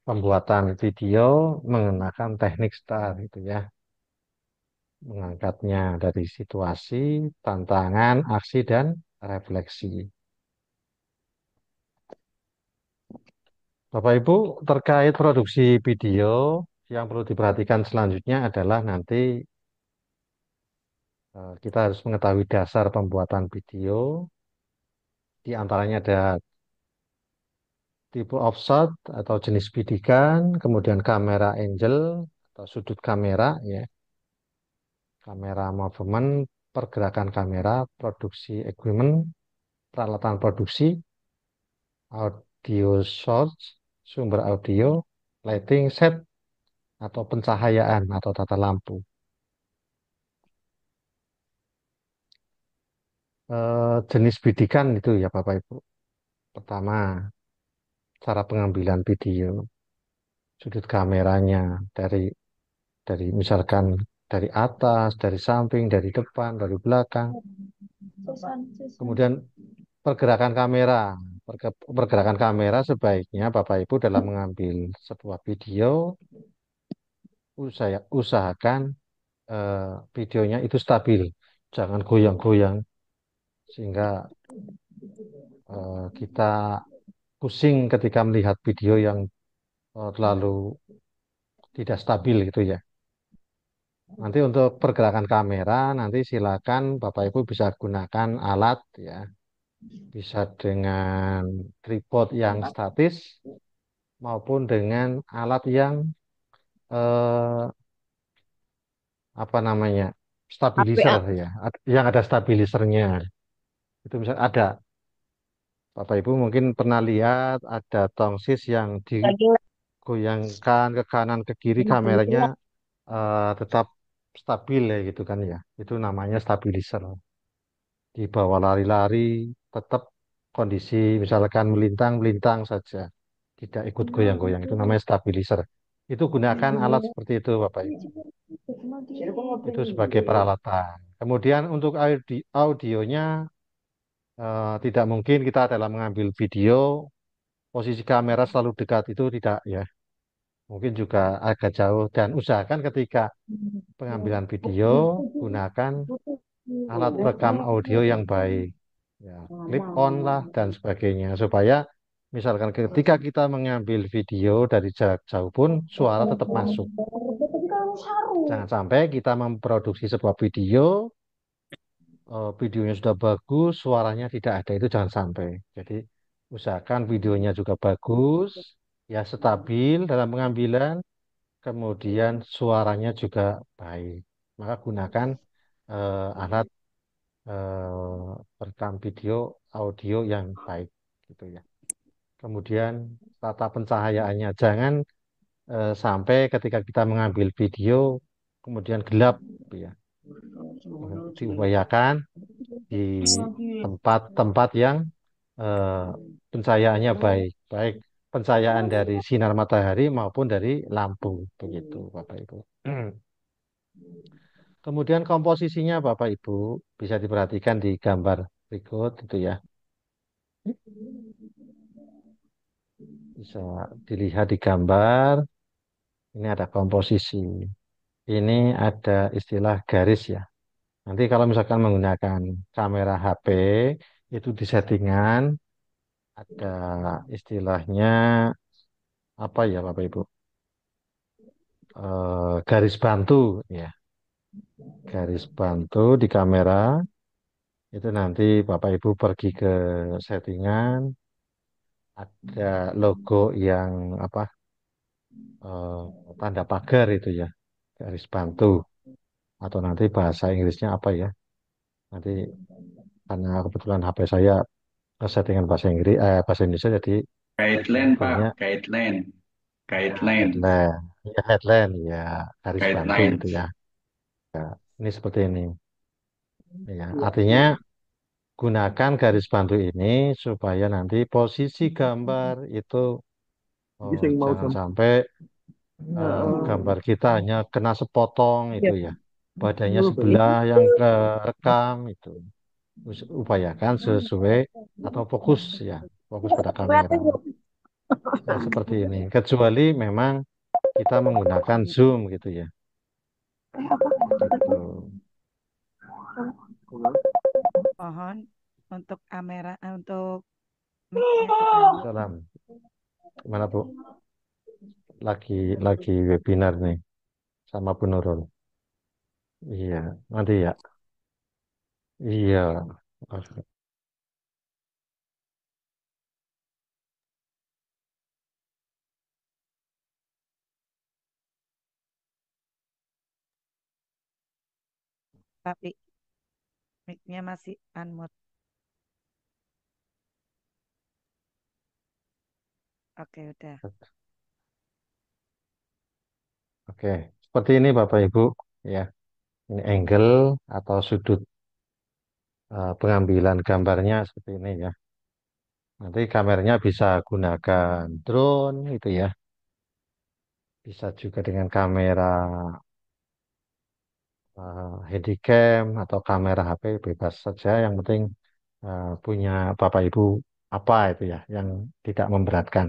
pembuatan video menggunakan teknik STAR itu ya, mengangkatnya dari situasi, tantangan, aksi dan refleksi. Bapak Ibu terkait produksi video yang perlu diperhatikan selanjutnya adalah nanti kita harus mengetahui dasar pembuatan video. Di antaranya ada tipe offset atau jenis bidikan, kemudian kamera angle atau sudut kamera, ya, kamera movement, pergerakan kamera, produksi equipment, peralatan produksi, audio source, sumber audio, lighting set, atau pencahayaan atau tata lampu. jenis bidikan itu ya Bapak Ibu. Pertama, cara pengambilan video, sudut kameranya dari misalkan dari atas, dari samping, dari depan, dari belakang. Kemudian pergerakan kamera. Pergerakan kamera sebaiknya Bapak Ibu dalam mengambil sebuah video usahakan videonya itu stabil, jangan goyang-goyang sehingga kita pusing ketika melihat video yang terlalu tidak stabil gitu ya. Nanti untuk pergerakan kamera nanti silakan Bapak Ibu bisa gunakan alat ya, bisa dengan tripod yang statis maupun dengan alat yang eh, apa namanya stabilizer HPA. ya, yang ada stabilisernya. Itu bisa ada. Bapak Ibu mungkin pernah lihat ada tongsis yang Lagi digoyangkan ke kanan ke kiri kameranya tetap stabil ya gitu kan ya. Itu namanya stabilizer. Di bawah lari-lari tetap kondisi misalkan melintang-melintang saja. Tidak ikut goyang-goyang. Itu namanya stabilizer. Itu gunakan alat seperti itu Bapak Ibu. Itu sebagai peralatan. Kemudian untuk audionya tidak mungkin kita dalam mengambil video posisi kamera selalu dekat itu tidak ya. Mungkin juga agak jauh dan usahakan ketika pengambilan video gunakan alat perekam audio yang baik. Ya, clip on lah dan sebagainya supaya misalkan ketika kita mengambil video dari jarak jauh pun suara tetap masuk. Jangan sampai kita memproduksi sebuah video, videonya sudah bagus, suaranya tidak ada itu jangan sampai. Jadi usahakan videonya juga bagus, ya stabil dalam pengambilan, kemudian suaranya juga baik. Maka gunakan alat perekam video audio yang baik gitu ya. Kemudian tata pencahayaannya jangan sampai ketika kita mengambil video kemudian gelap ya. Diupayakan di tempat-tempat yang eh, pencahayaannya baik, baik pencahayaan dari sinar matahari maupun dari lampu begitu Bapak Ibu. Kemudian komposisinya Bapak Ibu bisa diperhatikan di gambar berikut itu ya. Bisa dilihat di gambar. Ini ada komposisi. Ini ada istilah garis ya. Nanti kalau misalkan menggunakan kamera HP itu di settingan ada istilahnya apa ya Bapak Ibu? Garis bantu ya. Garis bantu di kamera itu nanti Bapak Ibu pergi ke settingan ada logo yang apa eh, tanda pagar itu ya garis bantu atau nanti bahasa Inggrisnya apa ya nanti karena kebetulan HP saya settingan bahasa Inggris bahasa Indonesia jadi Guideline, Pak. logonya Guideline. ya Guideline. headline ya garis bantu Guideline. gitu ya. Ini seperti ini ya artinya gunakan garis bantu ini supaya nanti posisi gambar itu jangan sampai gambar kita hanya kena sepotong itu ya badannya sebelah yang kerekam itu upayakan sesuai atau fokus ya fokus pada kamera ya seperti ini kecuali memang kita menggunakan zoom gitu ya gitu Mohon untuk kamera, untuk mic-nya diambil. salam gimana Bu lagi webinar nih sama Bu Nurul iya nanti ya iya Tapi mic-nya masih unmute. Oke, udah. oke seperti ini Bapak Ibu ya ini angle atau sudut pengambilan gambarnya seperti ini ya. Nanti kameranya bisa gunakan drone itu ya. Bisa juga dengan kamera handycam atau kamera HP bebas saja. Yang penting punya Bapak Ibu apa itu ya yang tidak memberatkan.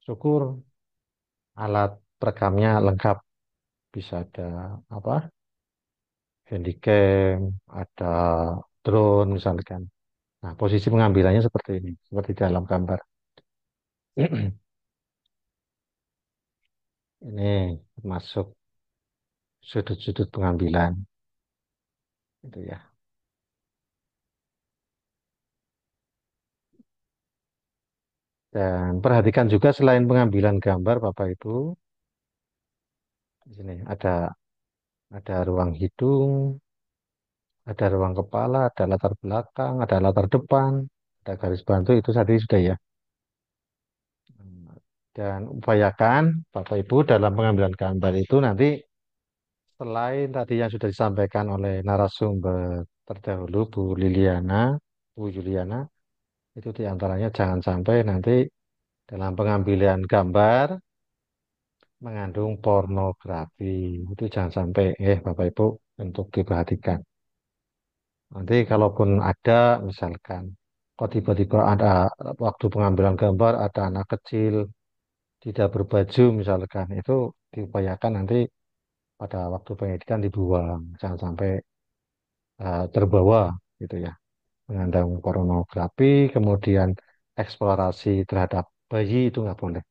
Syukur alat perekamnya lengkap. Bisa ada apa? Handycam, ada drone misalkan. Nah, posisi pengambilannya seperti ini, seperti dalam gambar. Ini masuk sudut-sudut pengambilan itu ya. Dan perhatikan juga selain pengambilan gambar Bapak Ibu, di sini ada ruang hidung, ada ruang kepala, ada latar belakang, ada latar depan, ada garis bantu itu tadi sudah ya. Dan upayakan Bapak Ibu dalam pengambilan gambar itu nanti selain tadi yang sudah disampaikan oleh narasumber terdahulu Bu Juliana, itu diantaranya jangan sampai nanti dalam pengambilan gambar mengandung pornografi. Itu jangan sampai, Bapak Ibu, untuk diperhatikan. Nanti kalaupun ada, misalkan, kok tiba-tiba ada waktu pengambilan gambar, ada anak kecil tidak berbaju, misalkan, itu diupayakan nanti pada waktu pengeditan dibuang. Jangan sampai terbawa, gitu ya. Mengandung pornografi, kemudian eksplorasi terhadap bayi, itu nggak boleh.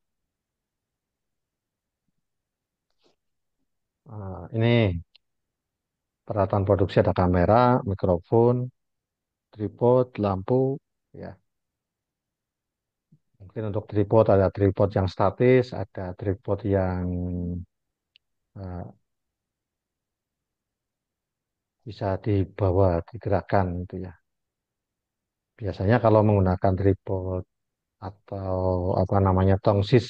Ini peralatan produksi ada kamera, mikrofon, tripod, lampu, ya. Mungkin untuk tripod ada tripod yang statis, ada tripod yang eh, bisa dibawa, digerakkan itu ya. Biasanya kalau menggunakan tripod atau apa namanya tongsis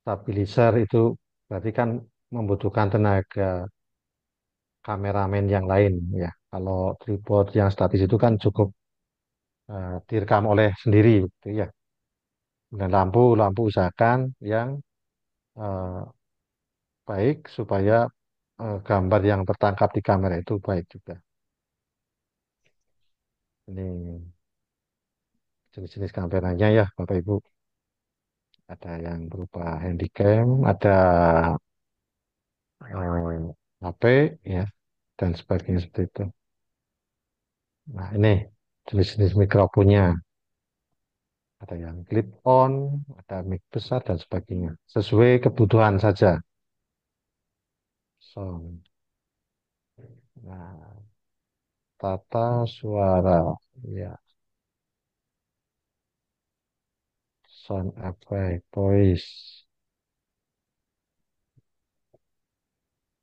stabilizer itu berarti kan membutuhkan tenaga kameramen yang lain ya. Kalau tripod yang statis itu kan cukup direkam oleh sendiri gitu ya. Dan lampu usahakan yang eh, baik supaya gambar yang tertangkap di kamera itu baik juga. Ini jenis-jenis kameranya ya, Bapak Ibu. Ada yang berupa handycam, ada HP, ya, dan sebagainya seperti itu. Nah, ini jenis-jenis mikrofonnya. Ada yang clip on, ada mic besar, dan sebagainya. Sesuai kebutuhan saja. Sound. Nah, tata suara. Ya, sound effect, voice.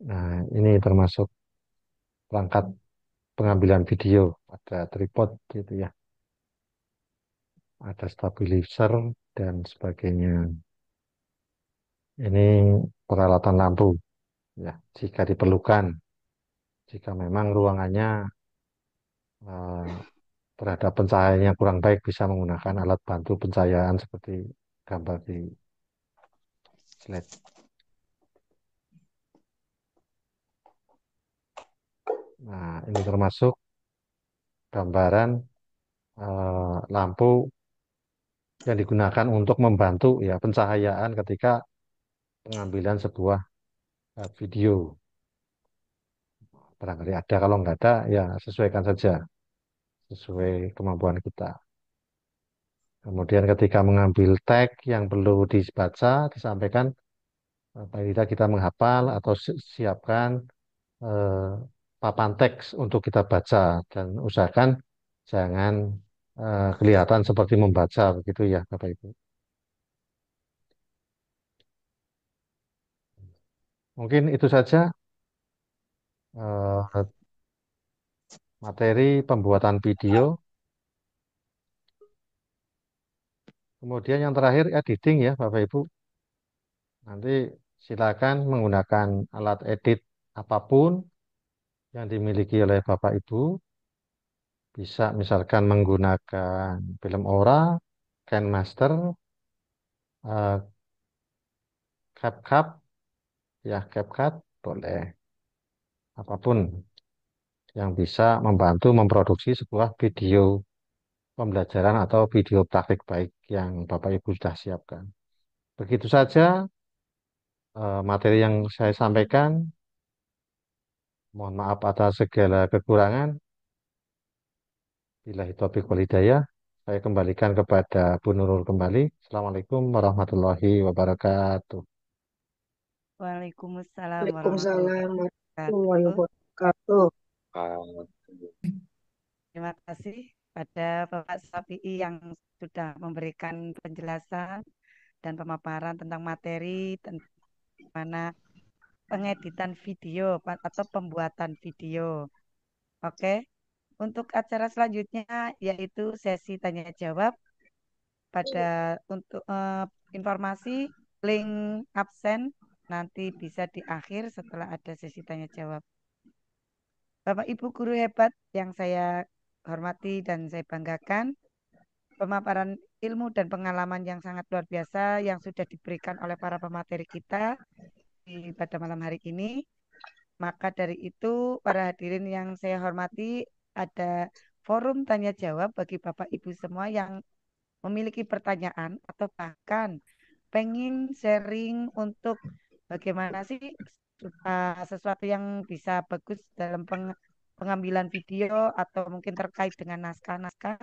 Nah, ini termasuk perangkat pengambilan video. Ada tripod gitu ya. Ada stabilizer dan sebagainya. Ini peralatan lampu ya, jika diperlukan. Jika memang ruangannya eh, terhadap pencahayaan yang kurang baik bisa menggunakan alat bantu pencahayaan seperti gambar di slide. Nah, ini termasuk gambaran lampu yang digunakan untuk membantu ya pencahayaan ketika pengambilan sebuah video. Barangkali ada, kalau nggak ada ya sesuaikan saja sesuai kemampuan kita. Kemudian ketika mengambil tag yang perlu dibaca, disampaikan, paling tidak kita menghafal atau siapkan eh, papan teks untuk kita baca dan usahakan jangan kelihatan seperti membaca begitu ya Bapak Ibu. Mungkin itu saja eh, materi pembuatan video. Kemudian yang terakhir editing ya Bapak Ibu. Nanti silakan menggunakan alat edit apapun yang dimiliki oleh Bapak Ibu. Bisa misalkan menggunakan film Aura, KineMaster, eh, CapCut, ya CapCut, boleh. Apapun yang bisa membantu memproduksi sebuah video pembelajaran atau video praktik baik yang Bapak Ibu sudah siapkan. Begitu saja materi yang saya sampaikan. Mohon maaf atas segala kekurangan. Bila taufiq wal hidayah, saya kembalikan kepada Bu Nurul kembali. Assalamualaikum warahmatullahi wabarakatuh. Waalaikumsalam warahmatullahi Waalaikumsalam warahmatullahi wabarakatuh. wabarakatuh. Terima kasih pada Bapak Safi'i yang sudah memberikan penjelasan dan pemaparan tentang materi tentang mana pengeditan video atau pembuatan video. Oke, untuk acara selanjutnya yaitu sesi tanya jawab. Pada untuk informasi link absen nanti bisa di akhir setelah ada sesi tanya jawab. Bapak Ibu guru hebat yang saya hormati dan saya banggakan, pemaparan ilmu dan pengalaman yang sangat luar biasa yang sudah diberikan oleh para pemateri kita pada malam hari ini. Maka dari itu, para hadirin yang saya hormati, ada forum tanya jawab bagi Bapak Ibu semua yang memiliki pertanyaan atau bahkan pengen sharing untuk bagaimana sih sesuatu yang bisa bagus dalam pengambilan video atau mungkin terkait dengan naskah-naskah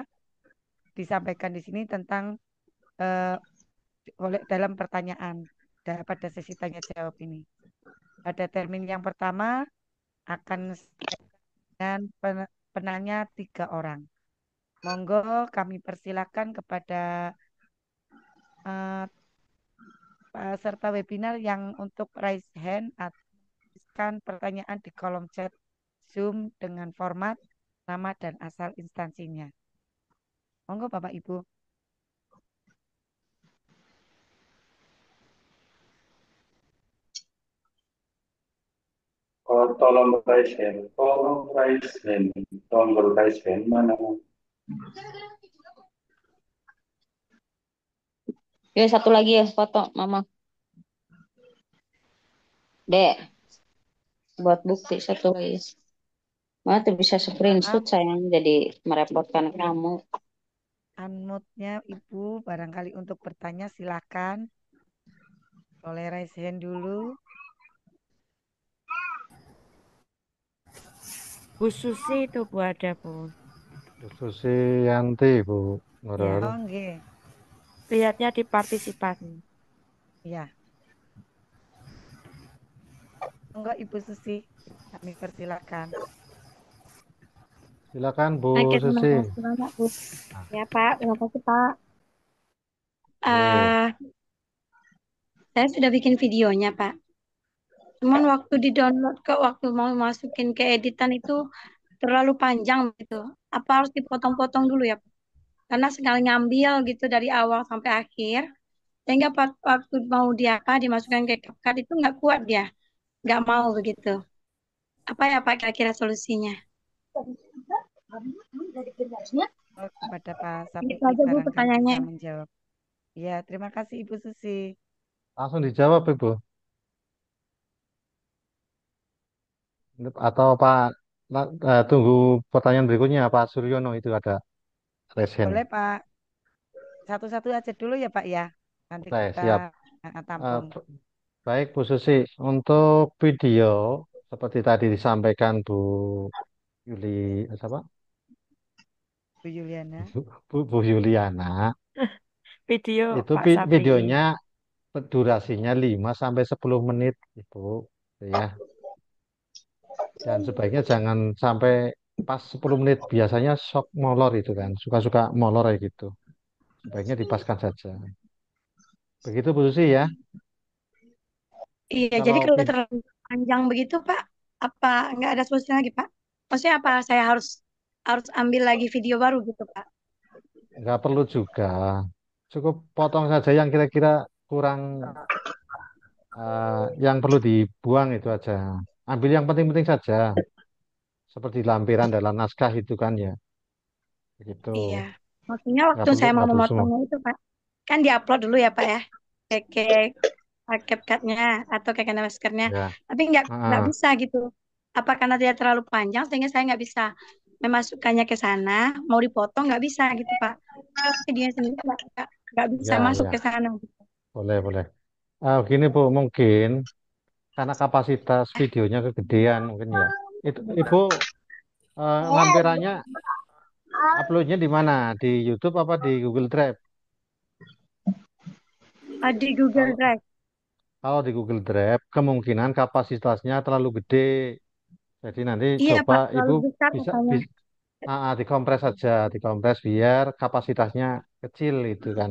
disampaikan di sini tentang eh, dalam pertanyaan pada sesi tanya jawab ini. Pada termin yang pertama akan dengan penanya 3 orang. Monggo kami persilakan kepada peserta webinar yang untuk raise hand atau tuliskan pertanyaan di kolom chat Zoom dengan format nama dan asal instansinya. Monggo Bapak Ibu. Oh, tolong raise hand, tolong raise hand, tombol raise hand mana? Yuk, satu lagi ya foto, Mama. Dek, buat bukti satu lagi. Mama tuh bisa screenshot Maaf, sayang, jadi merepotkan kamu. unmute-nya Ibu barangkali untuk bertanya silakan. Boleh raise hand dulu. Bu Susi itu Bu ada Bu. Bu Susi Yanti, Bu Ya, Nurul. oke. Lihatnya di partisipasi. Ya. Monggo Ibu Susi, kami persilakan. Silakan Bu Oke, terima Susi. kasih banyak, Bu. Nah, Ya, Pak. Terima kasih, Pak. boleh. Eh, saya sudah bikin videonya, Pak. Cuman waktu di-download waktu mau masukin ke editan itu terlalu panjang gitu. Apa harus dipotong-potong dulu ya, Pak? Karena sekali ngambil gitu dari awal sampai akhir, sehingga waktu mau dimasukkan ke CapCut itu nggak kuat dia, nggak mau begitu. Apa ya, Pak, kira-kira solusinya? Oh, kepada Pak Gitu Safi'i aja, Bu, barangkali pertanyaannya. bisa menjawab. Ya, terima kasih Ibu Susi. Langsung dijawab Ibu. Atau Pak, tunggu pertanyaan berikutnya Pak Suryono itu ada resen. Boleh Pak, satu-satu aja dulu ya Pak ya. Nanti Oke, kita siap. tampung. Baik Bu Susi, untuk video seperti tadi disampaikan Bu Yuli, apa? Bu Yuliana. Bu Yuliana, Video itu Pak Safi'i. videonya durasinya 5 sampai 10 menit Ibu. Ya. Dan sebaiknya jangan sampai pas 10 menit. Biasanya shock molor itu kan. Suka-suka molor kayak gitu. Sebaiknya dipaskan saja. Begitu Bu Susi ya. Iya, jadi Kalau kalau terlalu panjang begitu, Pak, apa nggak ada solusi lagi, Pak? Maksudnya apa saya harus harus ambil lagi video baru gitu, Pak? nggak perlu juga. Cukup potong saja yang kira-kira kurang, yang perlu dibuang itu aja. Ambil yang penting-penting saja. Seperti lampiran dalam naskah itu kan ya. Gitu. Iya. Maksudnya waktu saya mau Nggak perlu semua. memotongnya itu, Pak, kan diupload dulu ya, Pak ya. Ke CapCut-nya atau ke Maskernya. Ya. Tapi nggak Ah, bisa gitu. Apa karena dia terlalu panjang sehingga saya nggak bisa memasukkannya ke sana, mau dipotong nggak bisa gitu, Pak. Videonya sendiri nggak bisa ya, masuk ke ya. sana gitu. Boleh, boleh. Gini Bu, mungkin karena kapasitas videonya kegedean mungkin ya. Itu Ibu lampirannya uploadnya di mana? Di YouTube apa di Google Drive? Di Google Kalau Drive. kalau di Google Drive kemungkinan kapasitasnya terlalu gede. Jadi nanti Iya, coba Pak, Ibu terlalu besar bisa, katanya. bisa dikompres saja, dikompres biar kapasitasnya kecil itu kan.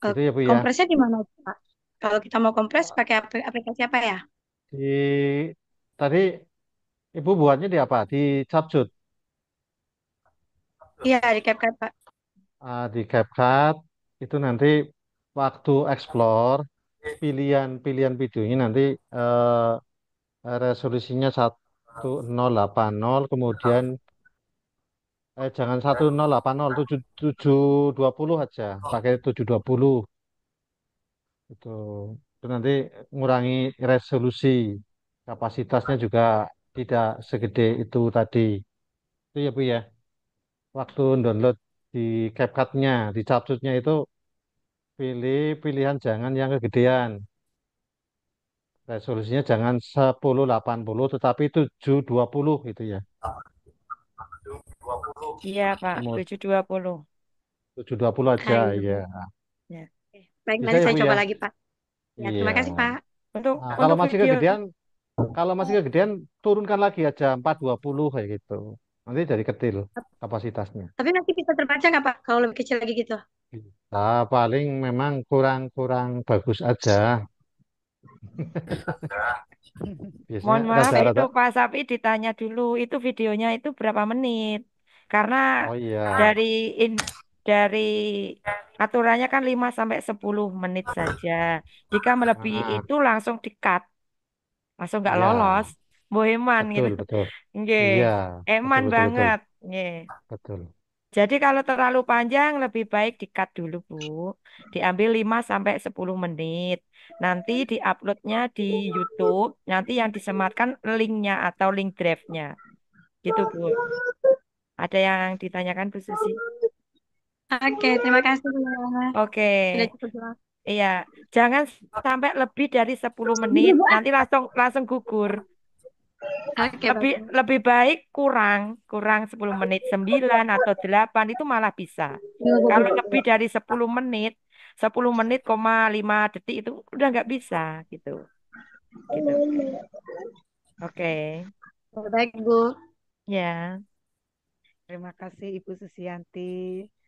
Eh, Gitu ya Bu ya. kompresnya di mana, Pak? Kalau kita mau kompres pakai aplikasi apa ya? Di tadi Ibu buatnya di apa? Di Capcut, Iya, di CapCut, Pak. di CapCut itu nanti waktu explore pilihan videonya nanti resolusinya 1080 kemudian jangan 1080 720 aja pakai 720 itu itu nanti ngurangi resolusi kapasitasnya juga tidak segede itu tadi itu ya Bu ya waktu download di CapCut-nya di capcutnya itu pilih pilihan jangan yang kegedean resolusinya jangan 1080 tetapi 720 gitu ya Iya, Pak, kemudian 720. 720 aja Iya, ya Bu. Ya. Oke. Baik, bisa nanti ya saya Bu coba ya lagi, Pak. Ya, iya terima kasih, Pak. Untuk nah, untuk video kalau masih kegedean turunkan lagi aja 420 kayak gitu nanti jadi kecil kapasitasnya Tapi nanti bisa terbaca nggak, Pak, kalau lebih kecil lagi gitu? nah, paling memang kurang-kurang bagus aja biasanya Mohon maaf, itu rada-rada Pak Sapi ditanya dulu, itu videonya itu berapa menit? Karena oh iya dari in, dari aturannya kan 5 sampai 10 menit saja. Jika melebihi ah, itu langsung di-cut, langsung nggak lolos. iya Boheman betul gitu. betul Nggih. iya betul Eman betul betul banget. Nggih. betul Jadi kalau terlalu panjang lebih baik di-cut dulu, Bu. Diambil 5 sampai 10 menit. Nanti di-uploadnya di YouTube. Nanti yang disematkan linknya atau link drive-nya. Gitu, Bu. Ada yang ditanyakan, Bu Susi? Oke, terima kasih ya. Oke. Sudah cukup jelas. Iya. Jangan sampai lebih dari 10 menit. Nanti langsung langsung gugur. Oke, Lebih Bapak. lebih baik kurang, kurang 10 menit, 9 atau 8 itu malah bisa. Kalau lebih dari 10 menit, 10 menit, 5 detik itu udah nggak bisa gitu. Gitu. Oke. Baik, Bu. Ya. Terima kasih Ibu Susianti.